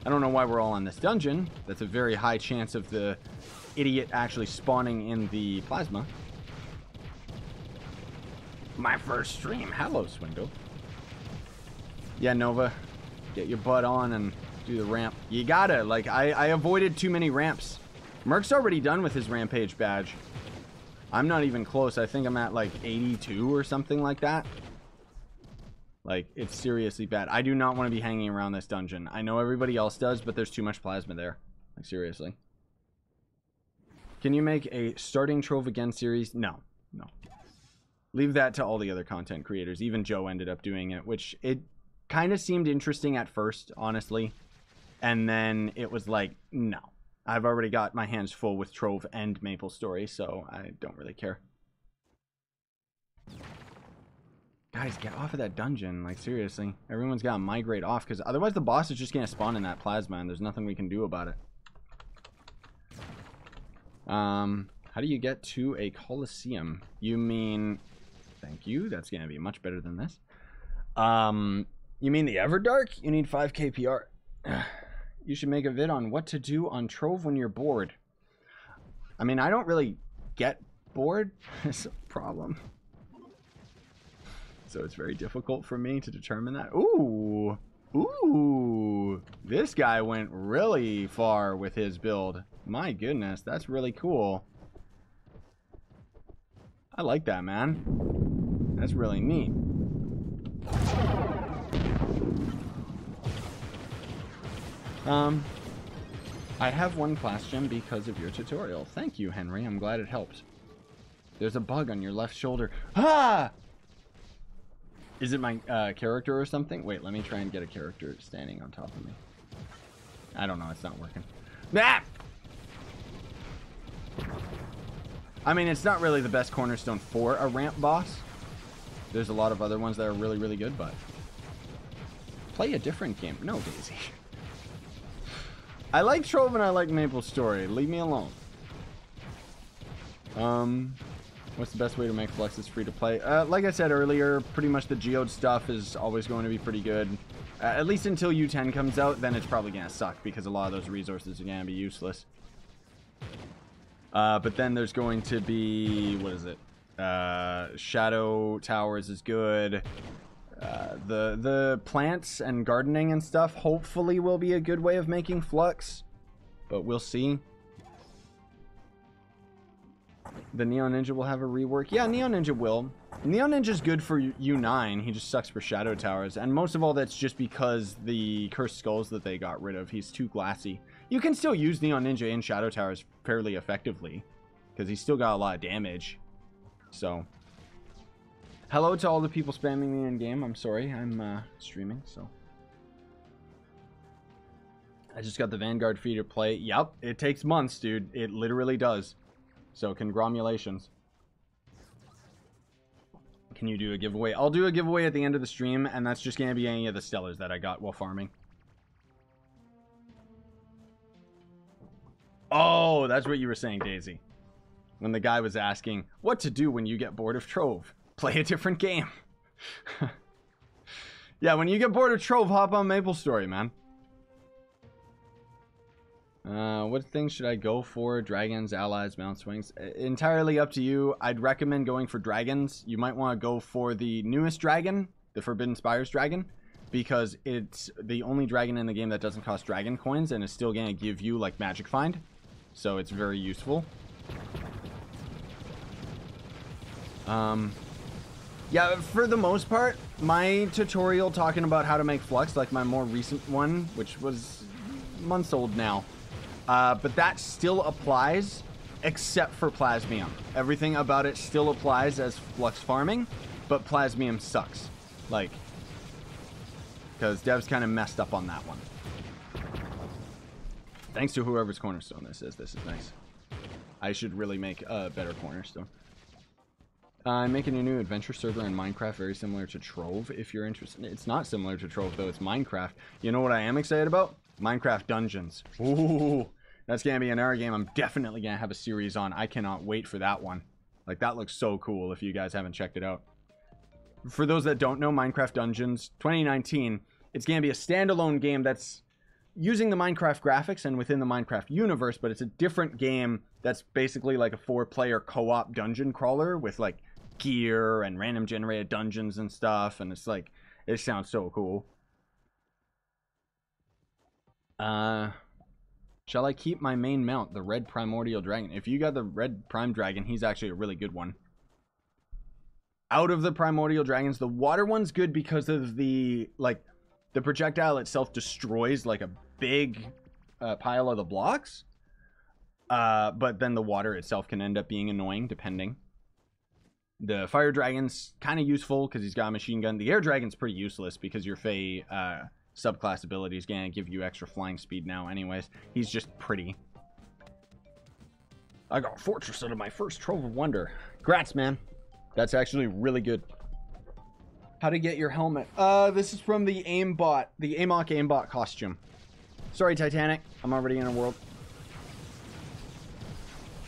I don't know why we're all in this dungeon. That's a very high chance of the idiot actually spawning in the plasma. My first stream. Hello, Swindle. Yeah, Nova. Get your butt on and do the ramp. You gotta. Like, I avoided too many ramps. Merc's already done with his Rampage badge. I'm not even close. I think I'm at, like, 82 or something like that. Like, it's seriously bad. I do not want to be hanging around this dungeon. I know everybody else does, but there's too much plasma there. Like, seriously. Can you make a starting Trove again series? No. No. Leave that to all the other content creators. Even Joe ended up doing it, which it kind of seemed interesting at first, honestly. And then it was like, no. I've already got my hands full with Trove and Maplestory, so I don't really care. Guys, get off of that dungeon. Like, seriously. Everyone's got to migrate off, because otherwise the boss is just going to spawn in that plasma, and there's nothing we can do about it. How do you get to a Coliseum? You mean... Thank you. That's going to be much better than this. You mean the Everdark? You need 5 KPR. You should make a vid on what to do on Trove when you're bored. I mean, I don't really get bored. It's a problem. So it's very difficult for me to determine that. Ooh. Ooh. This guy went really far with his build. My goodness, that's really cool. I like that, man. That's really neat. I have one class gem because of your tutorial. Thank you, Henry. I'm glad it helped. There's a bug on your left shoulder. Ah! Is it my character or something? Wait, let me try and get a character standing on top of me. I don't know. It's not working. Ah! I mean, it's not really the best cornerstone for a ramp boss. There's a lot of other ones that are really, really good, but... Play a different game. No, Daisy. I like Trove and I like Maplestory. Leave me alone. What's the best way to make Fluxus free to play? Like I said earlier, pretty much the geode stuff is always going to be pretty good. At least until U10 comes out, then it's probably going to suck because a lot of those resources are going to be useless. But then there's going to be, what is it? Shadow Towers is good. The plants and gardening and stuff hopefully will be a good way of making Flux. But we'll see. The Neon Ninja will have a rework. Yeah, Neon Ninja will. Neon Ninja's good for U9. He just sucks for Shadow Towers. And most of all, that's just because the Cursed Skulls that they got rid of. He's too glassy. You can still use Neon Ninja in Shadow Towers fairly effectively. Because he's still got a lot of damage. So... Hello to all the people spamming me in game. I'm sorry, I'm streaming, so. I just got the Vanguard fee to play. Yep, it takes months, dude. It literally does. So, congratulations. Can you do a giveaway? I'll do a giveaway at the end of the stream, and that's just going to be any of the Stellars that I got while farming. Oh, that's what you were saying, Daisy. When the guy was asking, what to do when you get bored of Trove? Play a different game. Yeah, when you get bored of Trove, hop on Maplestory, man. What things should I go for? Dragons, allies, mount swings? Entirely up to you. I'd recommend going for dragons. You might want to go for the newest dragon, the Forbidden Spires dragon, because it's the only dragon in the game that doesn't cost dragon coins and is still going to give you, like, Magic Find. So it's very useful. Yeah, for the most part, my tutorial talking about how to make Flux, like my more recent one, which was months old now, but that still applies, except for Plasmium. Everything about it still applies as Flux farming, but Plasmium sucks. Like, because devs kind of messed up on that one. Thanks to whoever's cornerstone this is. This is nice. I should really make a better cornerstone. I'm making a new adventure server in Minecraft very similar to Trove, if you're interested. It's not similar to Trove, though. It's Minecraft. You know what I am excited about? Minecraft Dungeons. Ooh, that's going to be another game I'm definitely going to have a series on. I cannot wait for that one. Like, that looks so cool if you guys haven't checked it out. For those that don't know, Minecraft Dungeons 2019, it's going to be a standalone game that's using the Minecraft graphics and within the Minecraft universe, but it's a different game that's basically like a 4-player co-op dungeon crawler with, like, gear and random generated dungeons and stuff, and it's like, it sounds so cool. Shall I keep my main mount, the red primordial dragon? If you got the red prime dragon, he's actually a really good one. Out of the primordial dragons, the water one's good because of the, like, the projectile itself destroys, like, a big pile of the blocks. But then the water itself can end up being annoying, depending. The fire dragon's kind of useful because he's got a machine gun. The air dragon's pretty useless because your Fey subclass ability is going to give you extra flying speed now anyways. He's just pretty. I got Fortress out of my first Trove of Wonder. Grats, man. That's actually really good. How to get your helmet. This is from the aimbot, the Amok aimbot costume. Sorry, Titanic. I'm already in a world.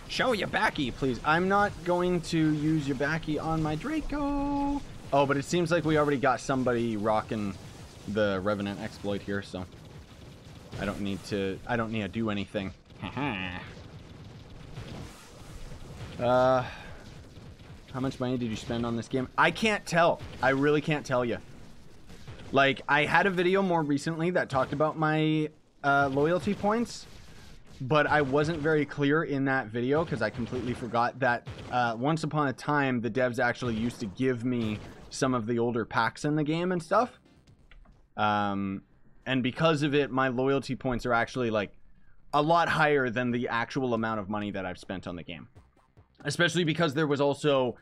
Show Yabaki, please. I'm not going to use Yabaki on my Draco. Oh, but it seems like we already got somebody rocking the Revenant exploit here, so I don't need to do anything. How much money did you spend on this game? I can't tell. I really can't tell you. Like, I had a video more recently that talked about my loyalty points, but I wasn't very clear in that video because I completely forgot that once upon a time, the devs actually used to give me some of the older packs in the game and stuff. And because of it, my loyalty points are actually, like, a lot higher than the actual amount of money that I've spent on the game. Especially because there was also,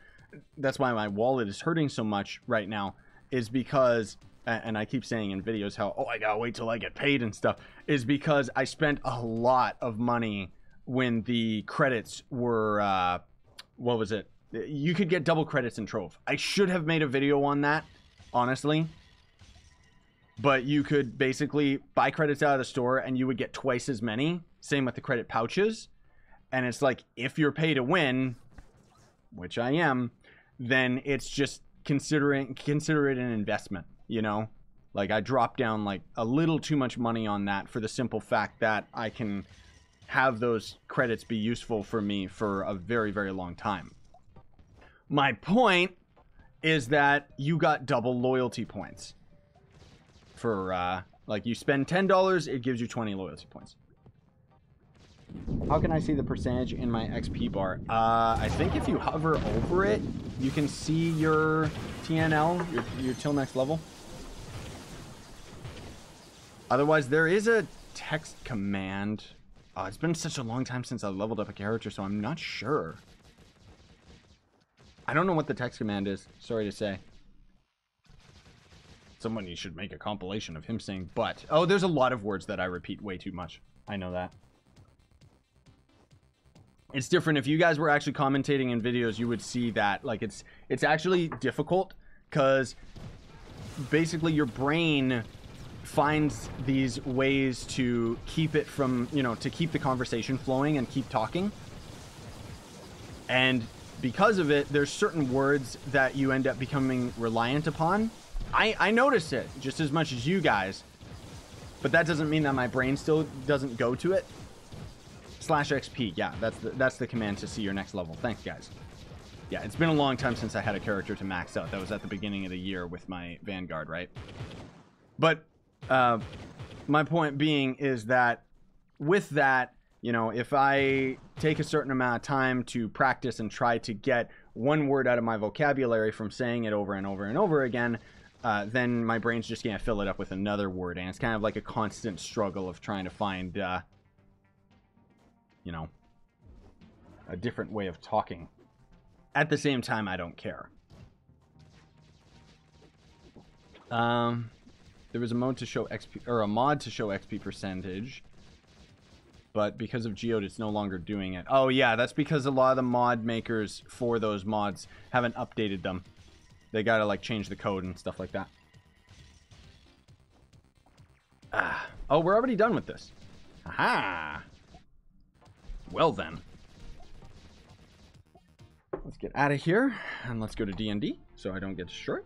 that's why my wallet is hurting so much right now, is because, and I keep saying in videos how, oh, I gotta wait till I get paid and stuff, is because I spent a lot of money when the credits were, what was it? You could get double credits in Trove. I should have made a video on that, honestly. But you could basically buy credits out of the store and you would get twice as many. Same with the credit pouches. And it's like, if you're pay to win, which I am, then it's just consider it an investment, you know? Like, I dropped down like a little too much money on that for the simple fact that I can have those credits be useful for me for a very, very long time. My point is that you got double loyalty points. For, like, you spend $10, it gives you 20 loyalty points. How can I see the percentage in my XP bar? I think if you hover over it, you can see your TNL, your till next level. Otherwise, there is a text command. It's been such a long time since I leveled up a character, so I'm not sure. I don't know what the text command is. Sorry to say. Somebody should make a compilation of him saying but. Oh, there's a lot of words that I repeat way too much. I know that. It's different. If you guys were actually commentating in videos, you would see that. Like, it's actually difficult because basically your brain finds these ways to keep it from, you know, to keep the conversation flowing and keep talking. And because of it, there's certain words that you end up becoming reliant upon. I notice it just as much as you guys, but that doesn't mean that my brain still doesn't go to it. /XP, yeah, that's the command to see your next level. Thanks, guys. Yeah, it's been a long time since I had a character to max out. That was at the beginning of the year with my Vanguard, right? But my point being is that with that, you know, if I take a certain amount of time to practice and try to get one word out of my vocabulary from saying it over and over and over again, then my brain's just going to fill it up with another word. And it's kind of like a constant struggle of trying to find, you know, a different way of talking. At the same time, I don't care. There was a mode to show XP, or a mod to show XP percentage. But because of Geode, it's no longer doing it. Oh, yeah, that's because a lot of the mod makers for those mods haven't updated them. They gotta, like, change the code and stuff like that. Oh, we're already done with this. Aha! Well, then. Let's get out of here, and let's go to D&D, so I don't get destroyed.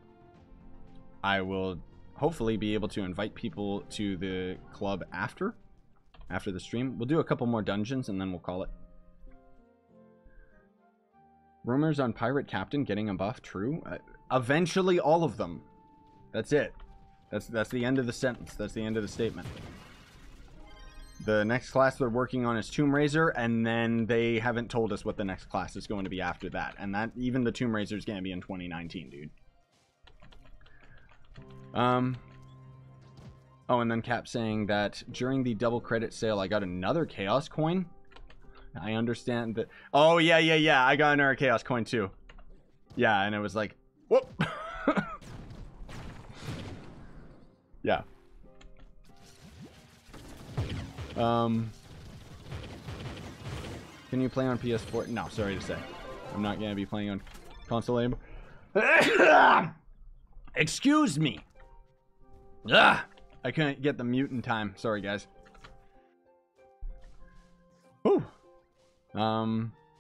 I will hopefully be able to invite people to the club after the stream. We'll do a couple more dungeons, and then we'll call it. Rumors on Pirate Captain getting a buff, true? Eventually, all of them. That's it. That's the end of the sentence. That's the end of the statement. The next class they're working on is Tomb Raiser, and then they haven't told us what the next class is going to be after that. And that even the Tomb Raiser is going to be in 2019, dude. Oh, and then Cap saying that during the double credit sale, I got another Chaos coin. I understand that. Oh, yeah. I got another Chaos coin, too. Yeah, and it was like, whoop. Yeah. Can you play on PS4? No, sorry to say. I'm not going to be playing on console anymore. Excuse me. I couldn't get the mute in time. Sorry, guys. Whew.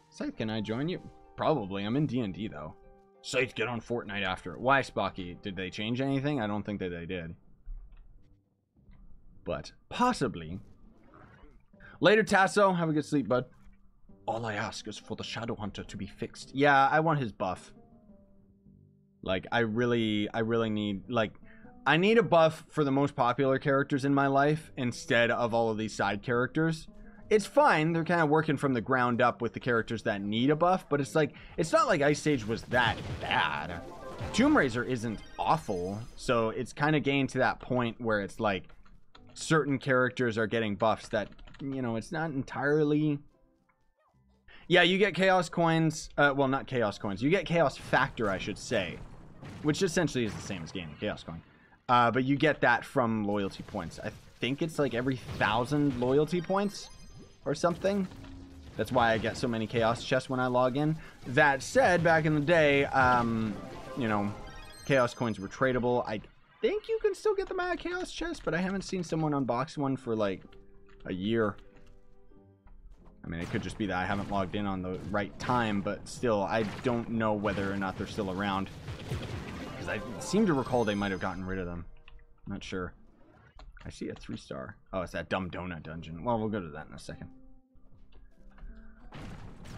Scythe, can I join you? Probably. I'm in D&D, though. Scythe, get on Fortnite after. Why, Spocky? Did they change anything? I don't think that they did. But possibly. Later, Tasso. Have a good sleep, bud. All I ask is for the Shadow Hunter to be fixed. Yeah, I want his buff. Like, I really need, like, I need a buff for the most popular characters in my life instead of all of these side characters. It's fine. They're kind of working from the ground up with the characters that need a buff, but it's like, it's not like Ice Age was that bad. Tomb Raiser isn't awful, so it's kind of getting to that point where it's like certain characters are getting buffs that, you know, it's not entirely... Yeah, you get Chaos Coins. Well, not Chaos Coins. You get Chaos Factor, I should say, which essentially is the same as gaining Chaos Coin. But you get that from loyalty points. I think it's like every 1,000 loyalty points or something. That's why I get so many Chaos chests when I log in. That said, back in the day, you know, Chaos Coins were tradable. I think you can still get them out of Chaos chests, but I haven't seen someone unbox one for like a year. I mean, it could just be that I haven't logged in on the right time, but still, I don't know whether or not they're still around. Because I seem to recall they might have gotten rid of them. Not sure. I see a 3-star. Oh, it's that dumb donut dungeon. Well, we'll go to that in a second.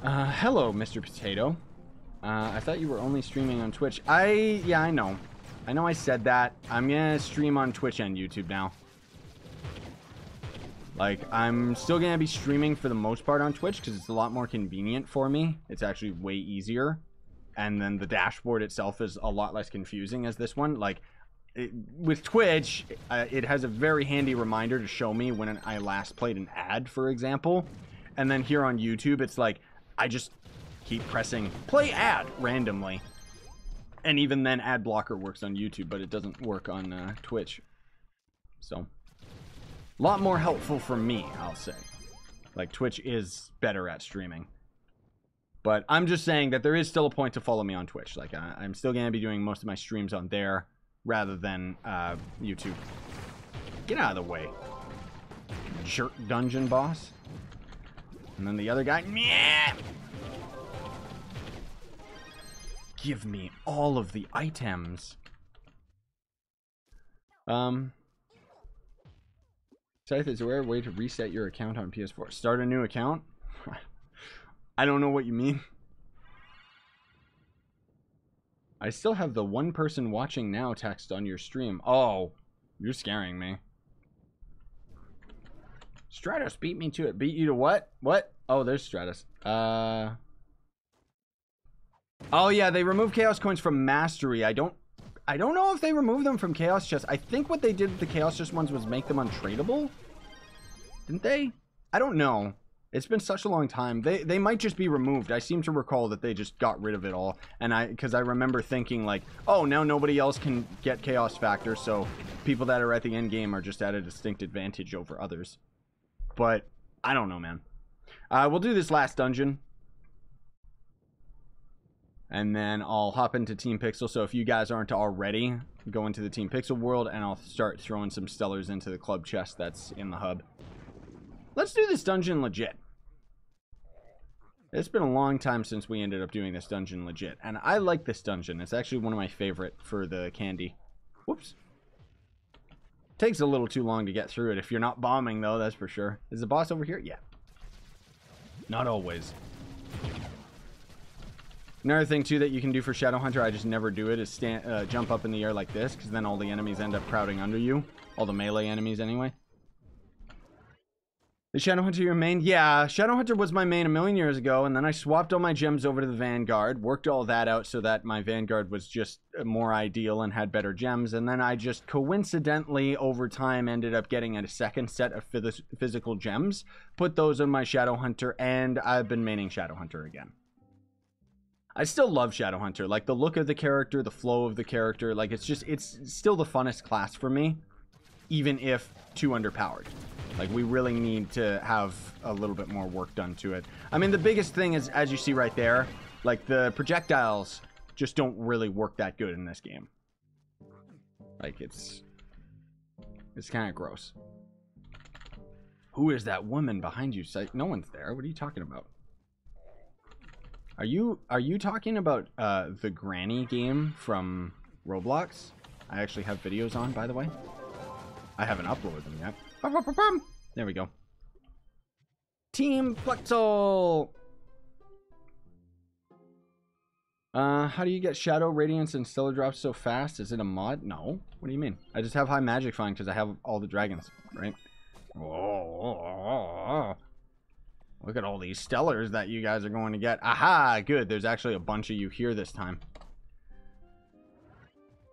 Hello, Mr. Potato. I thought you were only streaming on Twitch. Yeah, I know. I know I said that. I'm gonna stream on Twitch and YouTube now. Like, I'm still going to be streaming for the most part on Twitch because it's a lot more convenient for me. It's actually way easier. And then the dashboard itself is a lot less confusing as this one. Like, with Twitch, it has a very handy reminder to show me when I last played an ad, for example. And then here on YouTube, it's like, I just keep pressing play ad randomly. And even then, ad blocker works on YouTube, but it doesn't work on Twitch. So... a lot more helpful for me, I'll say. Like, Twitch is better at streaming. But I'm just saying that there is still a point to follow me on Twitch. Like, I'm still going to be doing most of my streams on there rather than YouTube. Get out of the way. Jerk dungeon boss. And then the other guy. Meh! Give me all of the items. Scythe, is there a way to reset your account on PS4? Start a new account? I don't know what you mean. I still have the one person watching now text on your stream. Oh, you're scaring me. Stratus beat me to it. Beat you to what? What? Oh, there's Stratus. Oh yeah, they removed Chaos Coins from Mastery. I don't know if they removed them from Chaos Chests. I think what they did with the Chaos Chest ones was make them untradeable. Didn't they? I don't know. It's been such a long time. They might just be removed. I seem to recall that they just got rid of it all. And because I remember thinking like, oh, now nobody else can get Chaos Factor, so people that are at the end game are just at a distinct advantage over others. But I don't know, man. We'll do this last dungeon. And then I'll hop into Team Pixel. So if you guys aren't already, go into the Team Pixel world, and I'll start throwing some stellars into the club chest that's in the hub. Let's do this dungeon legit. It's been a long time since we ended up doing this dungeon legit. And I like this dungeon. It's actually one of my favorite for the candy. Whoops. Takes a little too long to get through it. If you're not bombing, though, that's for sure. Is the boss over here? Yeah. Not always. Another thing, too, that you can do for Shadow Hunter, I just never do it, is jump up in the air like this, because then all the enemies end up crowding under you. All the melee enemies, anyway. Is Shadowhunter your main? Yeah, Shadowhunter was my main a million years ago, and then I swapped all my gems over to the Vanguard, worked all that out so that my Vanguard was just more ideal and had better gems, and then I just coincidentally, over time, ended up getting a second set of physical gems, put those on my Shadowhunter, and I've been maining Shadowhunter again. I still love Shadowhunter, like the look of the character, the flow of the character, like it's still the funnest class for me, even if too underpowered. Like, we really need to have a little bit more work done to it. I mean, the biggest thing is, as you see right there, like, the projectiles just don't really work that good in this game. Like, it's kind of gross. Who is that woman behind you? No one's there. What are you talking about? Are you talking about the Granny game from Roblox? I actually have videos on, by the way. I haven't uploaded them yet. There we go. Team Flexel! How do you get Shadow, Radiance, and Stellar Drops so fast? Is it a mod? No. What do you mean? I just have high magic find because I have all the dragons, right? Oh, look at all these Stellars that you guys are going to get. Aha! Good. There's actually a bunch of you here this time.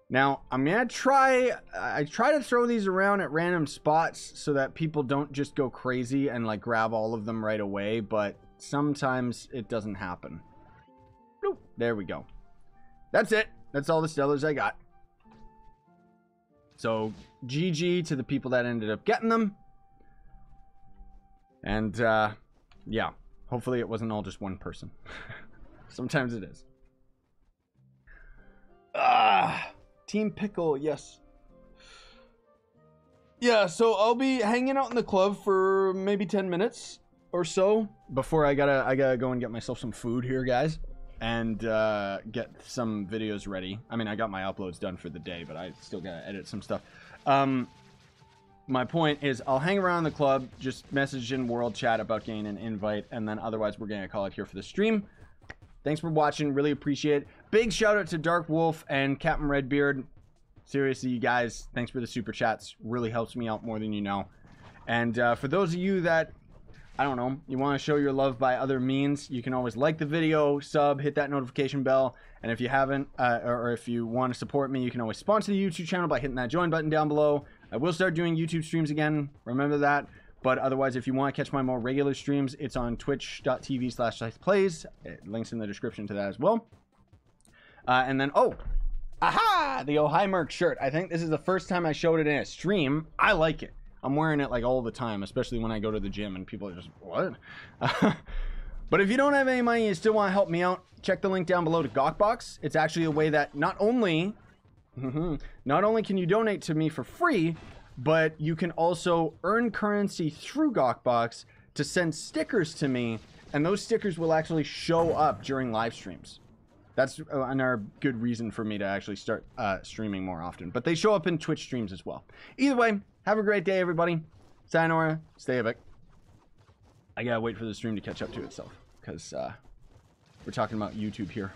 Now, I'm going to I try to throw these around at random spots so that people don't just go crazy and like grab all of them right away, but sometimes it doesn't happen. Bloop. There we go. That's it. That's all the Stellars I got. So, GG to the people that ended up getting them. And, yeah. Hopefully it wasn't all just one person. Sometimes it is. Team Pickle, yes. Yeah, so I'll be hanging out in the club for maybe 10 minutes or so before I gotta go and get myself some food here, guys, and get some videos ready. I mean, I got my uploads done for the day, but I still gotta edit some stuff. My point is I'll hang around the club, just message in world chat about getting an invite, and then otherwise we're gonna call it here for the stream. Thanks for watching. Really appreciate it. Big shout out to Dark Wolf and Captain Redbeard. Seriously, you guys, thanks for the super chats. Really helps me out more than you know. And for those of you that, I don't know, you want to show your love by other means, you can always like the video, sub, hit that notification bell. And if you haven't, or if you want to support me, you can always sponsor the YouTube channel by hitting that join button down below. I will start doing YouTube streams again. Remember that. But otherwise, if you want to catch my more regular streams, it's on twitch.tv/ScythePlays. Links in the description to that as well. And then, oh, aha! The Ohio Merc shirt. I think this is the first time I showed it in a stream. I like it. I'm wearing it like all the time, especially when I go to the gym and people are just, what? But if you don't have any money and you still want to help me out, check the link down below to Gawkbox. It's actually a way that not only can you donate to me for free, but you can also earn currency through Gawkbox to send stickers to me, and those stickers will actually show up during live streams. That's another good reason for me to actually start streaming more often. But they show up in Twitch streams as well. Either way, have a great day, everybody. Sayonara, stay epic. I gotta wait for the stream to catch up to itself, because we're talking about YouTube here.